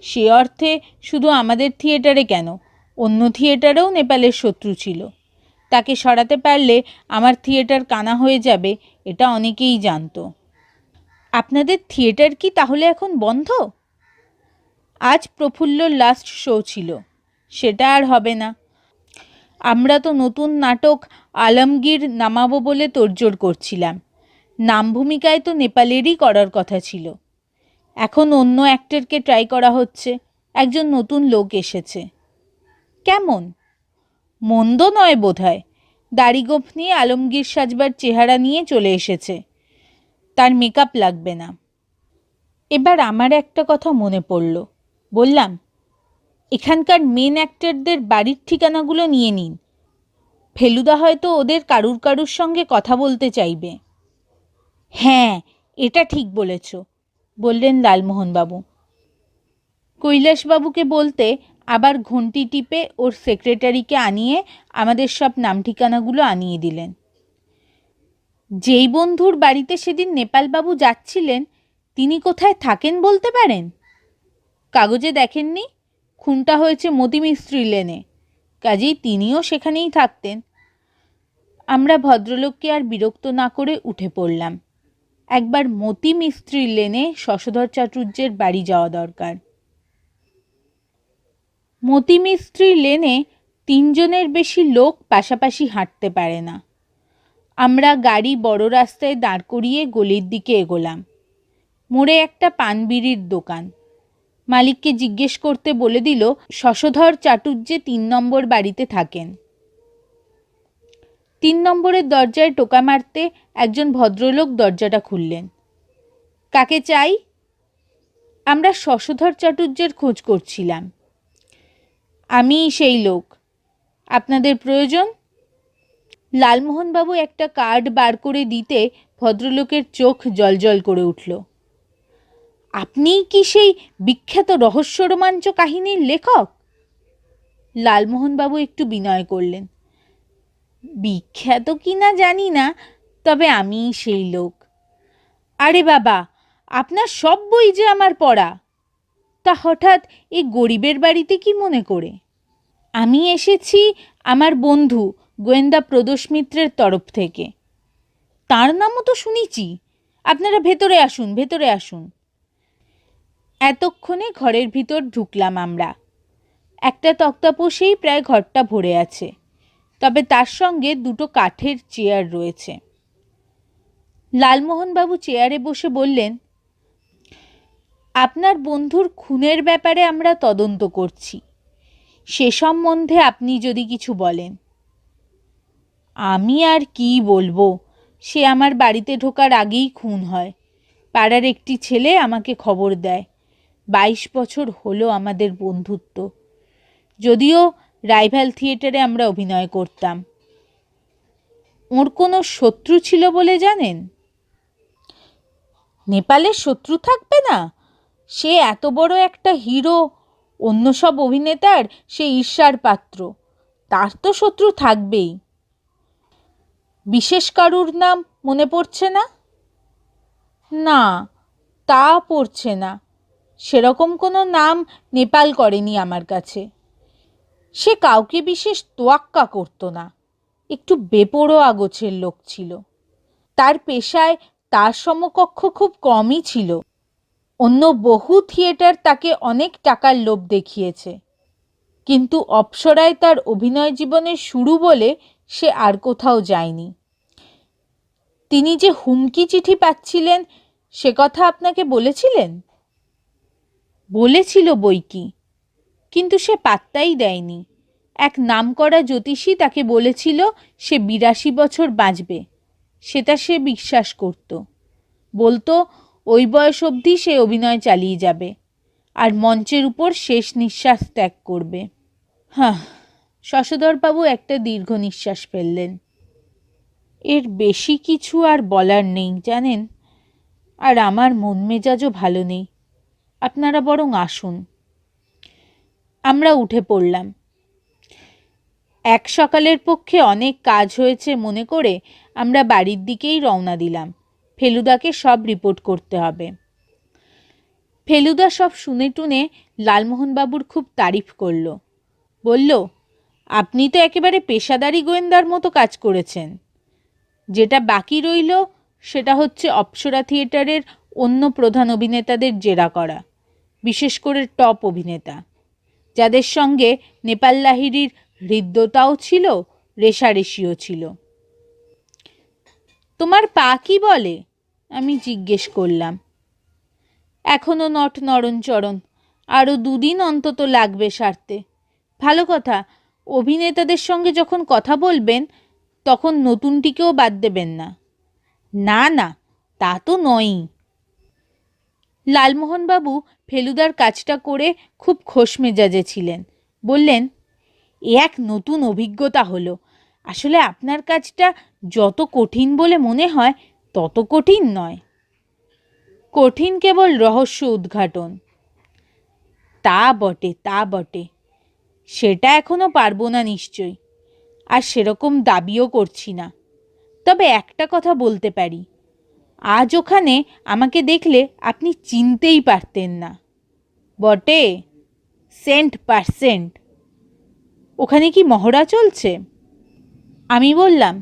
সে অর্থে শুধু আমাদের থিয়েটারে কেন, অন্য থিয়েটারেও নেপালের শত্রু ছিল। তাকে সরাতে পারলে আমার থিয়েটার কানা হয়ে যাবে, এটা অনেকেই জানতো। আপনাদের থিয়েটার কি তাহলে এখন বন্ধ? আজ প্রফুল্লর লাস্ট শো ছিল, সেটা আর হবে না। আমরা তো নতুন নাটক আলমগীর নামাবো বলে তোড়জোড় করছিলাম। নাম ভূমিকায় তো নেপালেরই করার কথা ছিল। এখন অন্য অ্যাক্টরকে ট্রাই করা হচ্ছে। একজন নতুন লোক এসেছে। কেমন? মন্দ নয় বোধহয়। দাড়িগোঁফ নিয়ে আলমগীর সাজবার চেহারা নিয়ে চলে এসেছে। তার মেকআপ লাগবে না। এবার আমার একটা কথা মনে পড়ল। বললাম, এখানকার মেন অ্যাক্টরদের বাড়ির ঠিকানাগুলো নিয়ে নিন। ফেলুদা হয়তো ওদের কারুর সঙ্গে কথা বলতে চাইবে। হ্যাঁ, এটা ঠিক বলেছ, বললেন লালমোহনবাবু। কৈলাসবাবুকে বলতে আবার ঘন্টি টিপে ওর সেক্রেটারিকে আনিয়ে আমাদের সব নাম ঠিকানাগুলো আনিয়ে দিলেন। যেই বন্ধুর বাড়িতে সেদিন নেপালবাবু যাচ্ছিলেন, তিনি কোথায় থাকেন বলতে পারেন? কাগজে দেখেননি? খুনটা হয়েছে মতি মিস্ত্রি লেনে, কাজেই তিনিও সেখানেই থাকতেন। আমরা ভদ্রলোককে আর বিরক্ত না করে উঠে পড়লাম। একবার মতি মিস্ত্রি লেনে শশধর চাটুর্যের বাড়ি যাওয়া দরকার। মতি মিস্ত্রি লেনে 3 জনের বেশি লোক পাশাপাশি হাঁটতে পারে না। আমরা গাড়ি বড় রাস্তায় দাঁড় করিয়ে গলির দিকে এগোলাম। মোড়ে একটা পানবিড়ির দোকান। মালিককে জিজ্ঞেস করতে বলে দিল শশধর চাটুর্যে 3 নম্বর বাড়িতে থাকেন। 3 নম্বরের দরজায় টোকা মারতে একজন ভদ্রলোক দরজাটা খুললেন। কাকে চাই? আমরা শশধর চাটুর্যের খোঁজ করছিলাম। আমি সেই লোক। আপনাদের প্রয়োজন? লালমোহনবাবু একটা কার্ড বার করে দিতে ভদ্রলোকের চোখ জলজল করে উঠল। আপনিই কি সেই বিখ্যাত রহস্য রোমাঞ্চ কাহিনীর লেখক? লালমোহনবাবু একটু বিনয় করলেন। বিখ্যাত কিনা জানি না, তবে আমিই সেই লোক। আরে বাবা, আপনার সব বই যে আমার পড়া। তা হঠাৎ এই গরিবের বাড়িতে কি মনে করে? আমি এসেছি আমার বন্ধু গোয়েন্দা প্রদোষ মিত্রের তরফ থেকে। তার নামও তো শুনেছি। আপনারা ভেতরে আসুন, ভেতরে আসুন। এতক্ষণে ঘরের ভিতর ঢুকলাম আমরা। একটা তক্তাপোশেই প্রায় ঘরটা ভরে আছে, তবে তার সঙ্গে 2টো কাঠের চেয়ার রয়েছে। লালমোহনবাবু চেয়ারে বসে বললেন, আপনার বন্ধুর খুনের ব্যাপারে আমরা তদন্ত করছি। সে সম্বন্ধে আপনি যদি কিছু বলেন। আমি আর কি বলবো, সে আমার বাড়িতে ঢোকার আগেই খুন হয়। পাড়ার একটি ছেলে আমাকে খবর দেয়। 22 বছর হলো আমাদের বন্ধুত্ব। যদিও রাইভাল থিয়েটারে আমরা অভিনয় করতাম। ওর কোনো শত্রু ছিল বলে জানেন? নেপালের শত্রু থাকবে না? সে এত বড় একটা হিরো, অন্য সব অভিনেতার সে ঈর্ষার পাত্র। তার তো শত্রু থাকবেই। বিশেষ কারুর নাম মনে পড়ছে না? না, তা পড়ছে না। সেরকম কোনো নাম নেপাল করেনি আমার কাছে। সে কাউকে বিশেষ তোয়াক্কা করতো না। একটু বেপরোয়া গোছের লোক ছিল। তার পেশায় তার সমকক্ষ খুব কমই ছিল। অন্য বহু থিয়েটার তাকে অনেক টাকার লোভ দেখিয়েছে, কিন্তু অপ্সরায় তার অভিনয় জীবনের শুরু বলে সে আর কোথাও যায়নি। তিনি যে হুমকি চিঠি পাচ্ছিলেন সে কথা আপনাকে বলেছিলেন? বলেছিল বইকি, কিন্তু সে পাত্তাই দেয়নি। এক নামকরা জ্যোতিষী তাকে বলেছিল সে 82 বছর বাঁচবে। সেটা সে বিশ্বাস করত। বলতো ওই বয়স অবধি সে অভিনয় চালিয়ে যাবে আর মঞ্চের উপর শেষ নিঃশ্বাস ত্যাগ করবে। হ্যাঁ, শশধরবাবু একটা দীর্ঘ নিঃশ্বাস ফেললেন। এর বেশি কিছু আর বলার নেই জানেন, আর আমার মন মেজাজও ভালো নেই। আপনারা বরং আসুন। আমরা উঠে পড়লাম। এক সকালের পক্ষে অনেক কাজ হয়েছে মনে করে আমরা বাড়ির দিকেই রওনা দিলাম। ফেলুদাকে সব রিপোর্ট করতে হবে। ফেলুদা সব শুনে টুনে লালমোহনবাবুর খুব তারিফ করল। বলল, আপনি তো একেবারে পেশাদারি গোয়েন্দার মতো কাজ করেছেন। যেটা বাকি রইল সেটা হচ্ছে অপ্সরা থিয়েটারের অন্য প্রধান অভিনেতাদের জেরা করা, বিশেষ করে টপ অভিনেতা, যাদের সঙ্গে নেপাল লাহিড়ীর হৃদ্যতাও ছিল, রেশারেশিও ছিল। তোমার পা কি বলে? আমি জিজ্ঞেস করলাম। এখনো নট নরণচরণ, আরও 2 দিন অন্তত লাগবে সারতে। ভালো কথা, অভিনেতাদের সঙ্গে যখন কথা বলবেন তখন নতুনটিকেও বাদ দেবেন না। না না, তা তো নয়ই। লালমোহনবাবু ফেলুদার কাজটা করে খুব খোশ মেজাজে ছিলেন। বললেন, এ এক নতুন অভিজ্ঞতা হলো। আসলে আপনার কাজটা যত কঠিন বলে মনে হয় তত কঠিন নয়। কঠিন কেবল রহস্য উদ্ঘাটন। তা বটে, তা বটে। সেটা এখনো পারবো না নিশ্চয়ই, আর সেরকম দাবিও করছি না। তবে একটা কথা বলতে পারি, আজ ওখানে আমাকে দেখলে আপনি চিনতেই পারতেন না। বটে? 100%। ওখানে কি মহড়া চলছে? আমি বললাম,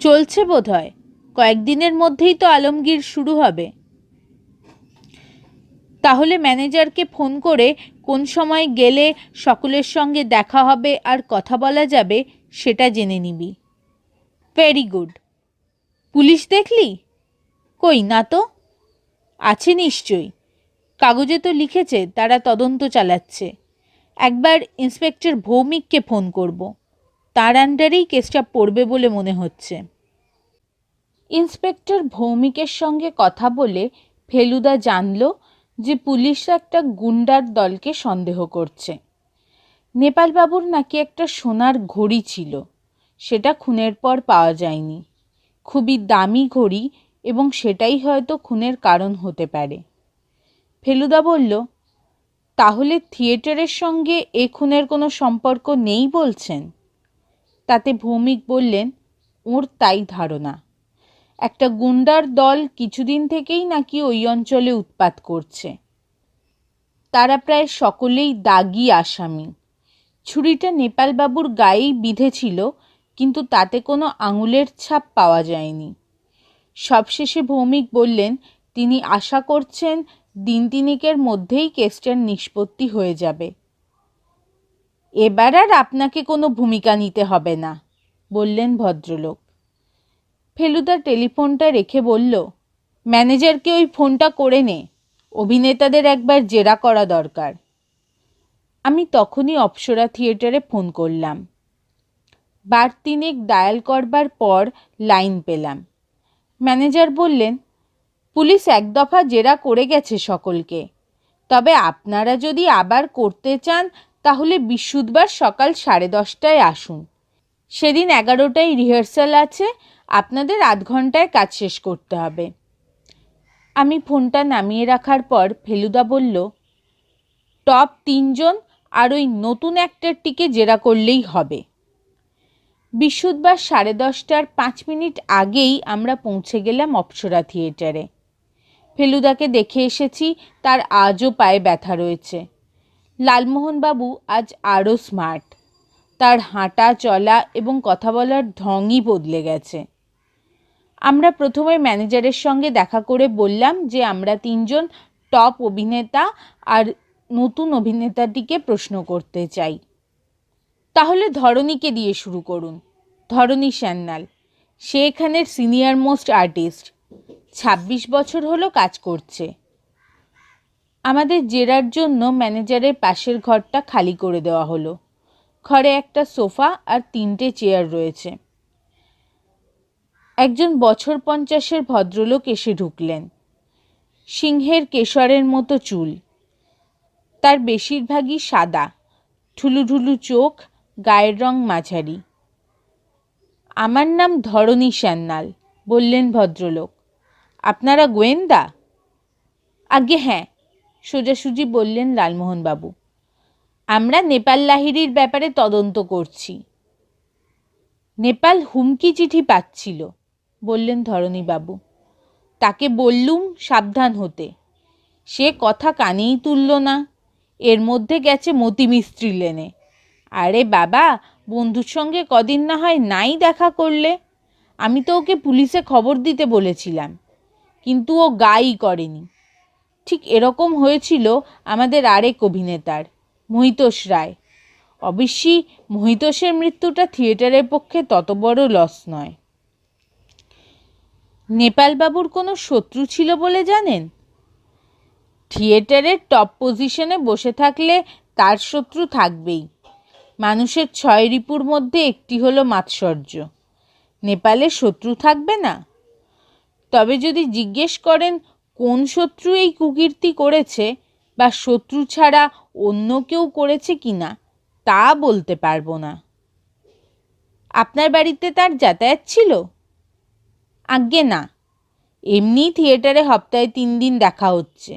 চলছে বোধহয়। কয়েকদিনের মধ্যেই তো আলমগীর শুরু হবে। তাহলে ম্যানেজারকে ফোন করে কোন সময় গেলে সকলের সঙ্গে দেখা হবে আর কথা বলা যাবে সেটা জেনে নিবি। Very good. পুলিশ দেখলি? কই না তো। আছে নিশ্চয়ই, কাগজে তো লিখেছে তারা তদন্ত চালাচ্ছে। একবার ইন্সপেক্টর ভৌমিককে ফোন করব, তার আন্ডারেই কেসটা পড়বে বলে মনে হচ্ছে। ইন্সপেক্টর ভৌমিকের সঙ্গে কথা বলে ফেলুদা জানল যে পুলিশ একটা গুন্ডার দলকে সন্দেহ করছে। নেপালবাবুর নাকি একটা সোনার ঘড়ি ছিল, সেটা খুনের পর পাওয়া যায়নি। খুবই দামি ঘড়ি, এবং সেটাই হয়তো খুনের কারণ হতে পারে। ফেলুদা বলল, তাহলে থিয়েটারের সঙ্গে এ খুনের কোনো সম্পর্ক নেই বলছেন? তাতে ভৌমিক বললেন, ওর তাই ধারণা। একটা গুন্ডার দল কিছুদিন থেকেই নাকি ওই অঞ্চলে উৎপাত করছে। তারা প্রায় সকলেই দাগি আসামি। ছুরিটা নেপালবাবুর গায়েই বিঁধেছিল, কিন্তু তাতে কোনো আঙুলের ছাপ পাওয়া যায়নি। সবশেষে ভৌমিক বললেন, তিনি আশা করছেন 3-4 মধ্যেই কেসটার নিষ্পত্তি হয়ে যাবে। এবার আর আপনাকে কোনো ভূমিকা নিতে হবে না, বললেন ভদ্রলোক। ফেলুদা টেলিফোনটা রেখে বলল, ম্যানেজারকে ওই ফোনটা করে নে, অভিনেতাদের একবার জেরা করা দরকার। আমি তখনই অপ্সরা থিয়েটারে ফোন করলাম। 3 ডায়াল করবার পর লাইন পেলাম। ম্যানেজার বললেন, পুলিশ 1 দফা জেরা করে গেছে সকলকে, তবে আপনারা যদি আবার করতে চান তাহলে বৃহস্পতিবার সকাল 10:30টায় আসুন। সেদিন 11টায় রিহার্সাল আছে, আপনাদের 8 ঘন্টায় কাজ শেষ করতে হবে। আমি ফোনটা নামিয়ে রাখার পর ফেলুদা বলল, টপ 3 জন আর ওই নতুন অ্যাক্টরটিকে জেরা করলেই হবে। বৃহস্পতিবার 10:30টার 5 মিনিট আগেই আমরা পৌঁছে গেলাম অপ্সরা থিয়েটারে। ফেলুদাকে দেখে এসেছি, তার আজও পায়ে ব্যথা রয়েছে। লালমোহনবাবু আজ আরও স্মার্ট। তার হাঁটা চলা এবং কথা বলার ঢংই বদলে গেছে। আমরা প্রথমে ম্যানেজারের সঙ্গে দেখা করে বললাম যে আমরা 3 জন টপ অভিনেতা আর নতুন অভিনেতাটিকে প্রশ্ন করতে চাই। তাহলে ধরণীকে দিয়ে শুরু করুন, ধরণী সান্যাল। সে এখানের সিনিয়র মোস্ট আর্টিস্ট, 26 বছর হলো কাজ করছে। আমাদের জেরার জন্য ম্যানেজারের পাশের ঘরটা খালি করে দেওয়া হলো। ঘরে একটা সোফা আর 3টে চেয়ার রয়েছে। একজন বছর 50-এর ভদ্রলোক এসে ঢুকলেন। সিংহের কেশরের মতো চুল, তার বেশিরভাগই সাদা, ঠুলুঢুলু চোখ, গায়ের রং মাঝারি। আমার নাম ধরণী সান্যাল, বললেন ভদ্রলোক। আপনারা গোয়েন্দা? আজ্ঞে হ্যাঁ, সোজাসুজি বললেন লালমোহনবাবু। আমরা নেপাল লাহিড়ীর ব্যাপারে তদন্ত করছি। নেপাল হুমকি চিঠি পাচ্ছিল, বললেন ধরণীবাবু। তাকে বললুম সাবধান হতে, সে কথা কানেই তুলল না। এর মধ্যে গেছে মতি মিস্ত্রি লেনে। আরে বাবা, বন্ধুর সঙ্গে কদিন না হয় নাই দেখা করলে। আমি তো ওকে পুলিশে খবর দিতে বলেছিলাম, কিন্তু ও গাই করেনি। ঠিক এরকম হয়েছিল আমাদের আরেক অভিনেতার, মহিতোষ রায়। অবশ্যই মহিতোষের মৃত্যুটা থিয়েটারের পক্ষে তত বড় লস নয়। নেপালবাবুর কোনো শত্রু ছিল বলে জানেন? থিয়েটারের টপ পজিশনে বসে থাকলে তার শত্রু থাকবেই। মানুষের 6 রিপুর মধ্যে একটি হলো মাৎসর্য। নেপালের শত্রু থাকবে না? তবে যদি জিজ্ঞেস করেন কোন শত্রু এই কুকীর্তি করেছে, বা শত্রু ছাড়া অন্য কেউ করেছে কিনা, তা বলতে পারবো না। আপনার বাড়িতে তার যাতায়াত ছিল? আজ্ঞে না, এমনি থিয়েটারে সপ্তাহে 3 দিন দেখা হচ্ছে।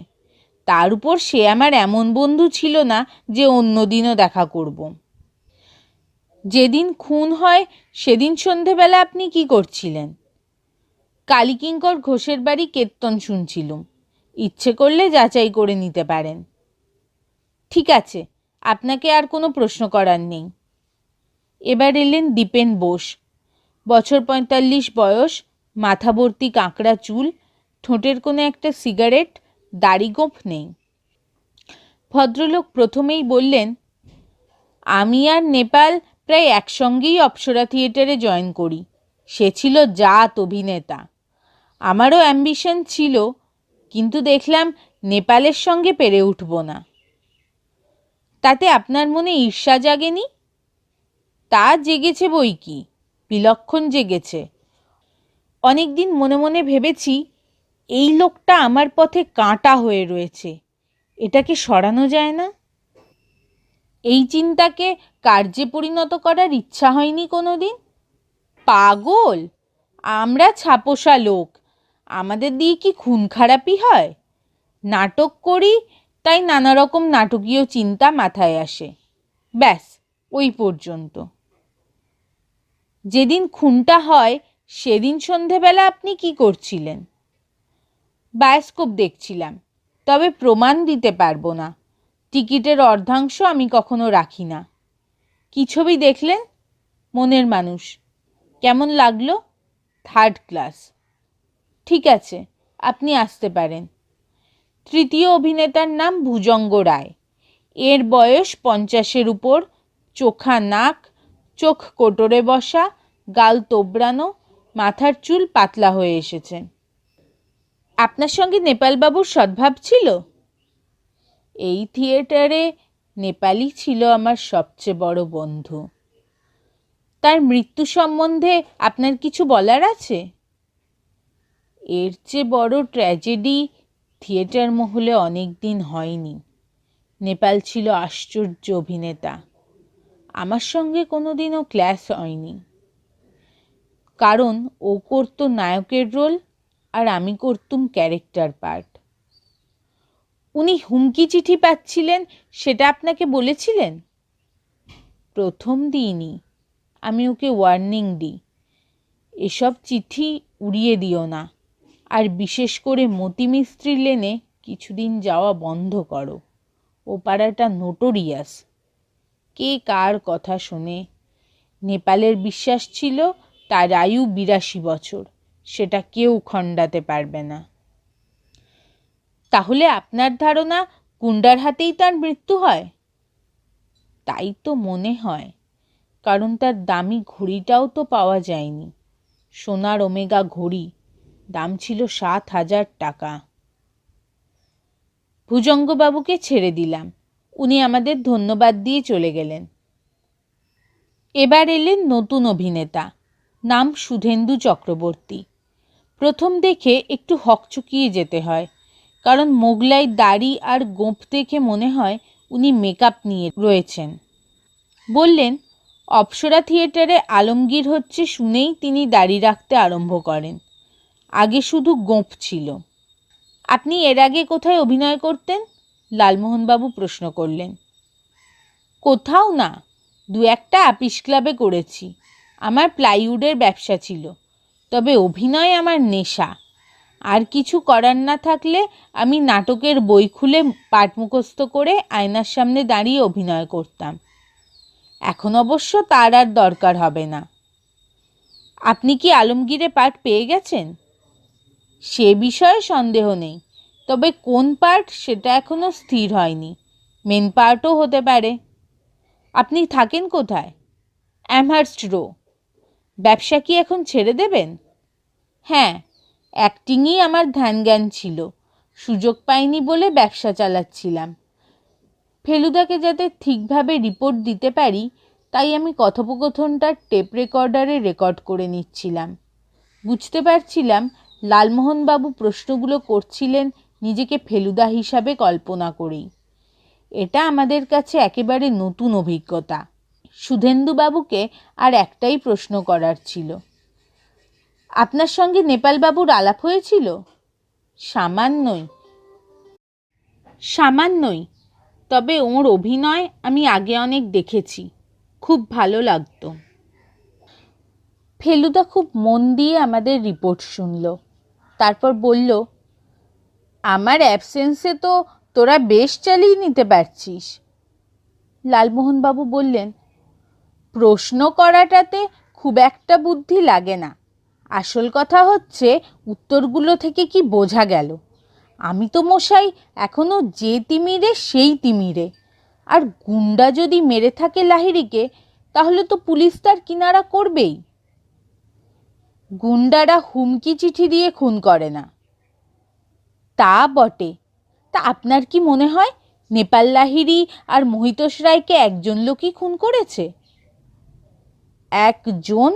তার উপর সে আমার এমন বন্ধু ছিল না যে অন্য দিনও দেখা করব। যেদিন খুন হয় সেদিন সন্ধেবেলা আপনি কি করছিলেন? কালীকিঙ্কর ঘোষের বাড়ি কীর্তন শুনছিলুম। ইচ্ছে করলে যাচাই করে নিতে পারেন। ঠিক আছে, আপনাকে আর কোনো প্রশ্ন করার নেই। এবার এলেন দীপেন বোস। বছর 45 বয়স, মাথা ভর্তি কাঁকড়া চুল, ঠোঁটের কোণে একটা সিগারেট, দাড়ি গোঁফ নেই। ভদ্রলোক প্রথমেই বললেন, আমি আর নেপাল প্রায় একসঙ্গেই অপ্সরা থিয়েটারে জয়েন করি। সে ছিল জাত অভিনেতা। আমারও অ্যাম্বিশন ছিল, কিন্তু দেখলাম নেপালের সঙ্গে পেরে উঠব না। তাতে আপনার মনে ঈর্ষা জাগেনি? তা জেগেছে বই কি, বিলক্ষণ জেগেছে। অনেকদিন মনে মনে ভেবেছি, এই লোকটা আমার পথে কাঁটা হয়ে রয়েছে, এটাকে সরানো যায় না। এই চিন্তাকে কার্যে পরিণত করার ইচ্ছা হয়নি কোনো দিন। পাগল, আমরা ছাপোষা লোক, আমাদের দিয়ে কি খুন খারাপি হয়? নাটক করি, তাই নানা রকম নাটকীয় চিন্তা মাথায় আসে, ব্যাস ওই পর্যন্ত। যেদিন খুনটা হয় সেদিন সন্ধেবেলা আপনি কি করছিলেন? বায়োস্কোপ দেখছিলাম, তবে প্রমাণ দিতে পারবো না। টিকিটের অর্ধাংশ আমি কখনো রাখি না। কি ছবি দেখলেন? মনের মানুষ। কেমন লাগলো? 3rd class. ঠিক আছে, আপনি আসতে পারেন। তৃতীয় অভিনেতার নাম ভুজঙ্গ রায়। এর বয়স 50-এর উপর, চোখা নাক, চোখ কোটরে বসা, গাল তোবড়ানো, মাথার চুল পাতলা হয়ে এসেছে। আপনার সঙ্গে নেপালবাবুর সদ্ভাব ছিল? এই থিয়েটারে নেপালি ছিল আমার সবচেয়ে বড় বন্ধু। তার মৃত্যু সম্বন্ধে আপনার কিছু বলার আছে? এর চেয়ে বড় ট্র্যাজেডি থিয়েটার মহলে অনেক দিন হয়নি। নেপাল ছিল আশ্চর্য অভিনেতা। আমার সঙ্গে কোনোদিনও ক্লাস হয়নি, কারণ ও করত নায়কের রোল আর আমি করতুম ক্যারেক্টার পার্ট। উনি হুমকি চিঠি পাচ্ছিলেন, সেটা আপনাকে বলেছিলেন? প্রথম দিনই আমি ওকে ওয়ার্নিং দিই, এসব চিঠি উড়িয়ে দিও না, আর বিশেষ করে মতি মিস্ত্রি লেনে কিছুদিন যাওয়া বন্ধ করো। ও পাড়াটা নোটোরিয়াস, কে কার কথা শোনে। নেপালের বিশ্বাস ছিল তার আয়ু 82 বছর, সেটা কেউ খণ্ডাতে পারবে না। তাহলে আপনার ধারণা গুন্ডার হাতেই তার মৃত্যু হয়? তাই তো মনে হয়, কারণ তার দামি ঘড়িটাও তো পাওয়া যায়নি। সোনার ওমেগা ঘড়ি, দাম ছিল 7,000 টাকা। ভুজঙ্গবাবুকে ছেড়ে দিলাম, উনি আমাদের ধন্যবাদ দিয়ে চলে গেলেন। এবার এলেন নতুন অভিনেতা, নাম সুধেন্দু চক্রবর্তী। প্রথম দেখে একটু হকচকিয়ে যেতে হয়, কারণ মোগলাই দাড়ি আর গোঁফ দেখে মনে হয় উনি মেকআপ নিয়ে রয়েছেন। বললেন, অপ্সরা থিয়েটারে আলমগীর হচ্ছে শুনেই তিনি দাড়ি রাখতে আরম্ভ করেন। আগে শুধু গোঁফ ছিল। আপনি এর আগে কোথায় অভিনয় করতেন? লালমোহনবাবু প্রশ্ন করলেন। কোথাও না, 2-1টা আপিস ক্লাবে করেছি। আমার প্লাইউডের ব্যবসা ছিল, তবে অভিনয় আমার নেশা। আর কিছু করার না থাকলে আমি নাটকের বই খুলে পাঠ মুখস্থ করে আয়নার সামনে দাঁড়িয়ে অভিনয় করতাম। এখন অবশ্য তার আর দরকার হবে না। আপনি কি আলমগীরে পাঠ পেয়ে গেছেন? সে বিষয়ে সন্দেহ নেই, তবে কোন পার্ট সেটা এখনো স্থির হয়নি। মেন পার্টও হতে পারে। আপনি থাকেন কোথায়? Amherst Row. ব্যবসা কি এখন ছেড়ে দেবেন? হ্যাঁ, অ্যাক্টিংই আমার ধ্যান জ্ঞান ছিল, সুযোগ পাইনি বলে ব্যবসা চালাচ্ছিলাম। ফেলুদাকে যাতে ঠিকভাবে রিপোর্ট দিতে পারি তাই আমি কথোপকথনটা টেপ রেকর্ডারে রেকর্ড করে নিচ্ছিলাম। বুঝতে পারছিলাম লালমোহনবাবু প্রশ্নগুলো করছিলেন নিজেকে ফেলুদা হিসাবে কল্পনা করেই। এটা আমাদের কাছে একেবারে নতুন অভিজ্ঞতা। সুধেন্দুবাবুকে আর একটাই প্রশ্ন করার ছিল। আপনার সঙ্গে নেপালবাবুর আলাপ হয়েছিল? সামান্যই, তবে ওর অভিনয় আমি আগে অনেক দেখেছি, খুব ভালো লাগতো। ফেলুদা খুব মন দিয়ে আমাদের রিপোর্ট শুনল, তারপর বলল, আমার অ্যাবসেন্সে তো তোরা বেশ চালিয়ে নিতে পারছিস। লালমোহনবাবু বললেন, প্রশ্ন করাটাতে খুব একটা বুদ্ধি লাগে না, আসল কথা হচ্ছে উত্তরগুলো থেকে কি বোঝা গেল। আমি তো মশাই এখনো যে তিমিরে সেই তিমিরে, আর গুন্ডা যদি মেরে থাকে লাহিড়িকে তাহলে তো পুলিশ তার কিনারা করবেই। গুন্ডারা হুমকি চিঠি দিয়ে খুন করে না। তা বটে, তা আপনার কি মনে হয় নেপাল লাহিড়ী আর মহিতোষ রায়কে একজন লোকই খুন করেছে? একজন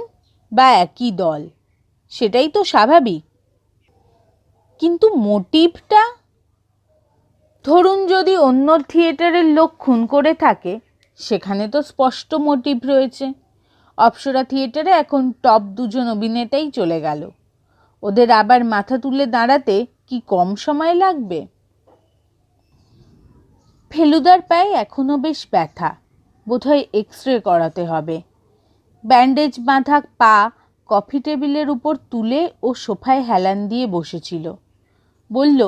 বা একই দল, সেটাই তো স্বাভাবিক। কিন্তু মোটিভটা? ধরুন যদি অন্য থিয়েটারের লোক খুন করে থাকে, সেখানে তো স্পষ্ট মোটিভ রয়েছে। অপ্সরা থিয়েটারে এখন টপ 2জন অভিনেতাই চলে গেল, ওদের আবার মাথা তুলে দাঁড়াতে কি কম সময় লাগবে? ফেলুদার পায়ে এখনো বেশ ব্যথা, বোধহয় এক্সরে করাতে হবে। ব্যান্ডেজ বাঁধা পা কফি টেবিলের উপর তুলে ও সোফায় হেলান দিয়ে বসেছিল। বলল,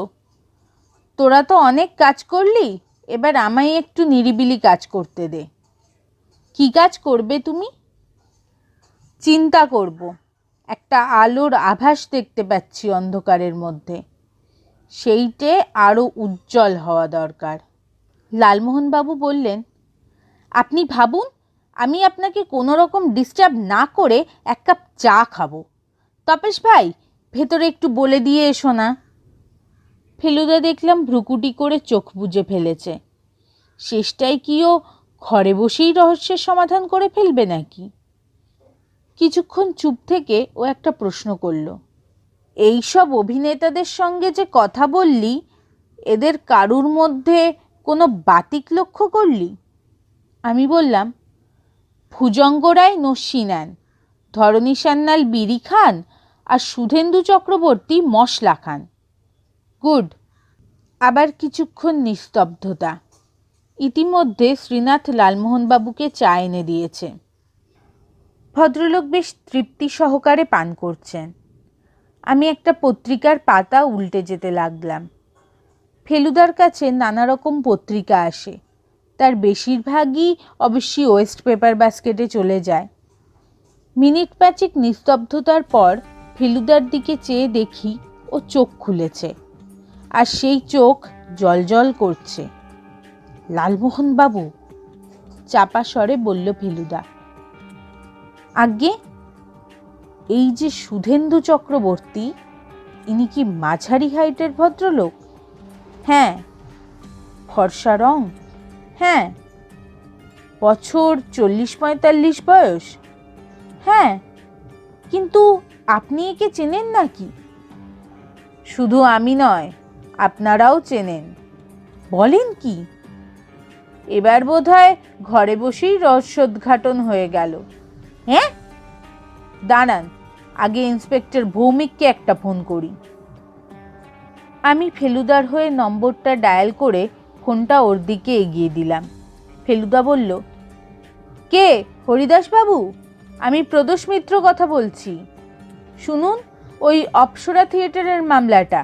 তোরা তো অনেক কাজ করলি, এবার আমায় একটু নিরিবিলি কাজ করতে দে। কি কাজ করবে তুমি? চিন্তা করব, একটা আলোর আভাস দেখতে পাচ্ছি অন্ধকারের মধ্যে, সেইটে আরও উজ্জ্বল হওয়া দরকার। লালমোহনবাবু বললেন, আপনি ভাবুন, আমি আপনাকে কোনো রকম ডিস্টার্ব না করে 1 কাপ চা খাবো। তপেশ ভাই, ভেতরে একটু বলে দিয়ে এসো না। ফেলুদা দেখলাম ভ্রুকুটি করে চোখ বুজে ফেলেছে। শেষটায় কি ও ঘরে বসেই রহস্যের সমাধান করে ফেলবে নাকি? কিছুক্ষণ চুপ থেকে ও একটা প্রশ্ন করল, এই সব অভিনেতাদের সঙ্গে যে কথা বললি, এদের কারুর মধ্যে কোনো বাতিক লক্ষ্য করলি? আমি বললাম, ভুজঙ্গ রায় নস্যি নেন, ধরণী সান্যাল বিড়ি খান, আর সুধেন্দু চক্রবর্তী মশলা খান। গুড। আবার কিছুক্ষণ নিস্তব্ধতা। ইতিমধ্যে শ্রীনাথ লালমোহনবাবুকে চা এনে দিয়েছে। ভদ্রলোক বেশ তৃপ্তি সহকারে পান করছেন। আমি একটা পত্রিকার পাতা উল্টে যেতে লাগলাম। ফেলুদার কাছে নানা রকম পত্রিকা আসে, তার বেশিরভাগই অবশ্যই ওয়েস্ট পেপার বাস্কেটে চলে যায়। মিনিট 5 নিস্তব্ধতার পর ফেলুদার দিকে চেয়ে দেখি ও চোখ খুলেছে, আর সেই চোখ জলজল করছে। লালমোহনবাবু, চাপা স্বরে বলল ফেলুদা। আজ্ঞে? এই যে সুধেন্দু চক্রবর্তী, ইনি কি মাঝারি হাইটের ভদ্রলোক? হ্যাঁ। ফর্সা রং? হ্যাঁ। বছর 40-45 বয়স? হ্যাঁ। কিন্তু আপনি একে চেনেন নাকি? শুধু আমি নয়, আপনারাও চেনেন। বলেন কি? এবার বোধহয় ঘরে বসেই রহস্যোদ্ঘাটন হয়ে গেল। হ্যাঁ, দাঁড়ান, আগে ইন্সপেক্টর ভৌমিককে একটা ফোন করি। আমি ফেলুদার হয়ে নম্বরটা ডায়াল করে ফোনটা ওর দিকে এগিয়ে দিলাম। ফেলুদা বলল, কে? হরিদাসবাবু, আমি প্রদোষ মিত্র কথা বলছি। শুনুন, ওই অপ্সরা থিয়েটারের মামলাটা।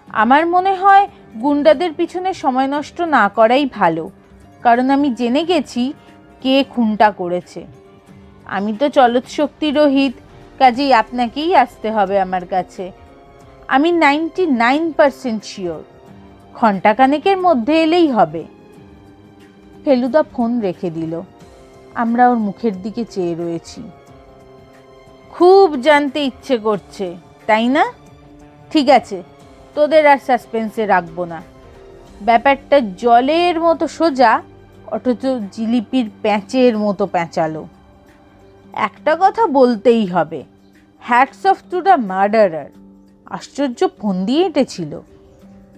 আমার মনে হয় গুন্ডাদের পিছনে সময় নষ্ট না করাই ভালো, কারণ আমি জেনে গেছি কে খুনটা করেছে। আমি তো চলৎশক্তি রহিত, কাজেই আপনাকেই আসতে হবে আমার কাছে। আমি 99% শিওর, ঘণ্টাখানেকের মধ্যে এলেই হবে। ফেলুদা ফোন রেখে দিল। আমরা ওর মুখের দিকে চেয়ে রয়েছি। খুব জানতে ইচ্ছে করছে, তাই না? ঠিক আছে, তোদের আর সাসপেন্সে রাখবো না। ব্যাপারটা জলের মতো সোজা, অথচ জিলিপির প্যাঁচের মতো প্যাঁচালো। একটা কথা বলতেই হবে, hats off to the murderer. আশ্চর্য ফোন দিয়ে এঁটেছিল।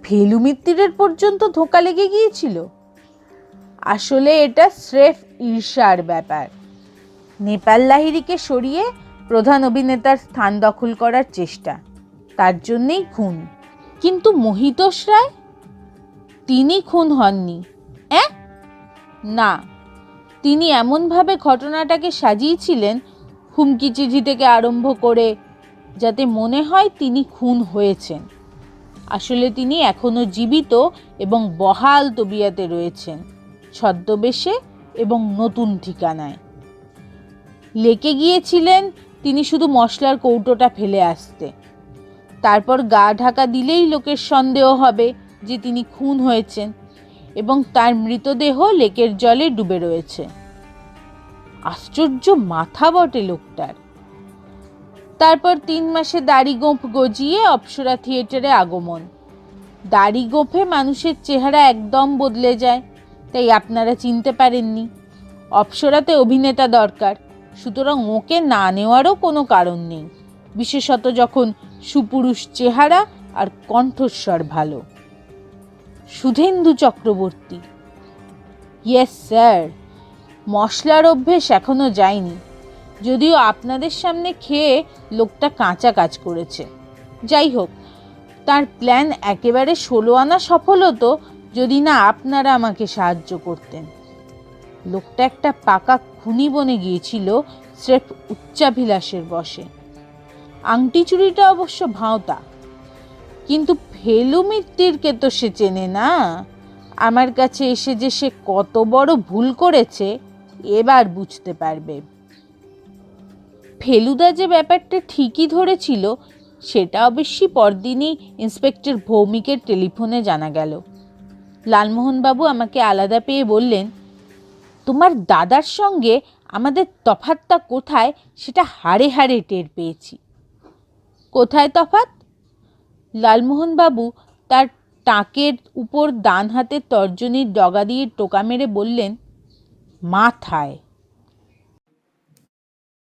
ফেলু মিত্তিরের পর্যন্ত ধোঁকা লেগে গিয়েছিল। আসলে এটা স্রেফ ঈর্ষার ব্যাপার। নেপাল লাহিড়িকে সরিয়ে প্রধান অভিনেতার স্থান দখল করার চেষ্টা, তার জন্যেই খুন। কিন্তু মহিতোষ রায়, তিনি খুন হননি। না, তিনি এমনভাবে ঘটনাটাকে সাজিয়েছিলেন, হুমকি চিঠি থেকে আরম্ভ করে, যাতে মনে হয় তিনি খুন হয়েছেন। আসলে তিনি এখনো জীবিত এবং বহাল তবিয়তে রয়েছেন, ছদ্মবেশে এবং নতুন ঠিকানায়। লেকে গিয়েছিলেন তিনি শুধু মশলার কৌটোটা ফেলে আসতে। তারপর গা ঢাকা দিলেই লোকের সন্দেহ হবে যে তিনি খুন হয়েছেন এবং তার মৃতদেহ লেকের জলে ডুবে রয়েছে। আশ্চর্য মাথা বটে লোকটার। তারপর 3 মাসে দাড়ি গোঁফ গজিয়ে অপ্সরা থিয়েটারে আগমন। দাড়ি গোঁফে মানুষের চেহারা একদম বদলে যায়, তাই আপনারা চিনতে পারেননি। অপ্সরাতে অভিনেতা দরকার, সুতরাং ওকে না নেওয়ারও কোনো কারণ নেই, বিশেষত যখন সুপুরুষ চেহারা আর কণ্ঠস্বর ভালো। সুধেন্দু চক্রবর্তী? Yes sir. মশলার অভ্যেস এখনো যায়নি, যদিও আপনাদের সামনে খেয়ে লোকটা কাঁচা কাজ করেছে। যাই হোক, তার প্ল্যান একেবারে 16 আনা সফল হতো যদি না আপনারা আমাকে সাহায্য করতেন। লোকটা একটা পাকা খুনি বনে গিয়েছিল স্রেফ উচ্চাভিলাষের বশে। আংটি চুরিটা অবশ্য ভাঁওতা, কিন্তু ফেলু মিত্তিরকে তো সে চেনে না। আমার কাছে এসে যে সে কত বড় ভুল করেছে এবার বুঝতে পারবে। ফেলুদা যে ব্যাপারটা ঠিকই ধরেছিল সেটা অবশ্যই পরদিনই ইন্সপেক্টর ভৌমিকের টেলিফোনে জানা গেল। লালমোহনবাবু আমাকে আলাদা পেয়ে বললেন, তোমার দাদার সঙ্গে আমাদের তফাৎটা কোথায় সেটা হাড়ে হাড়ে টের পেয়েছি। কোথায় তফাৎ? লালমোহনবাবু তার টাকের উপর ডান হাতের তর্জনীর ডগা দিয়ে টোকা মেরে বললেন, মাথায়।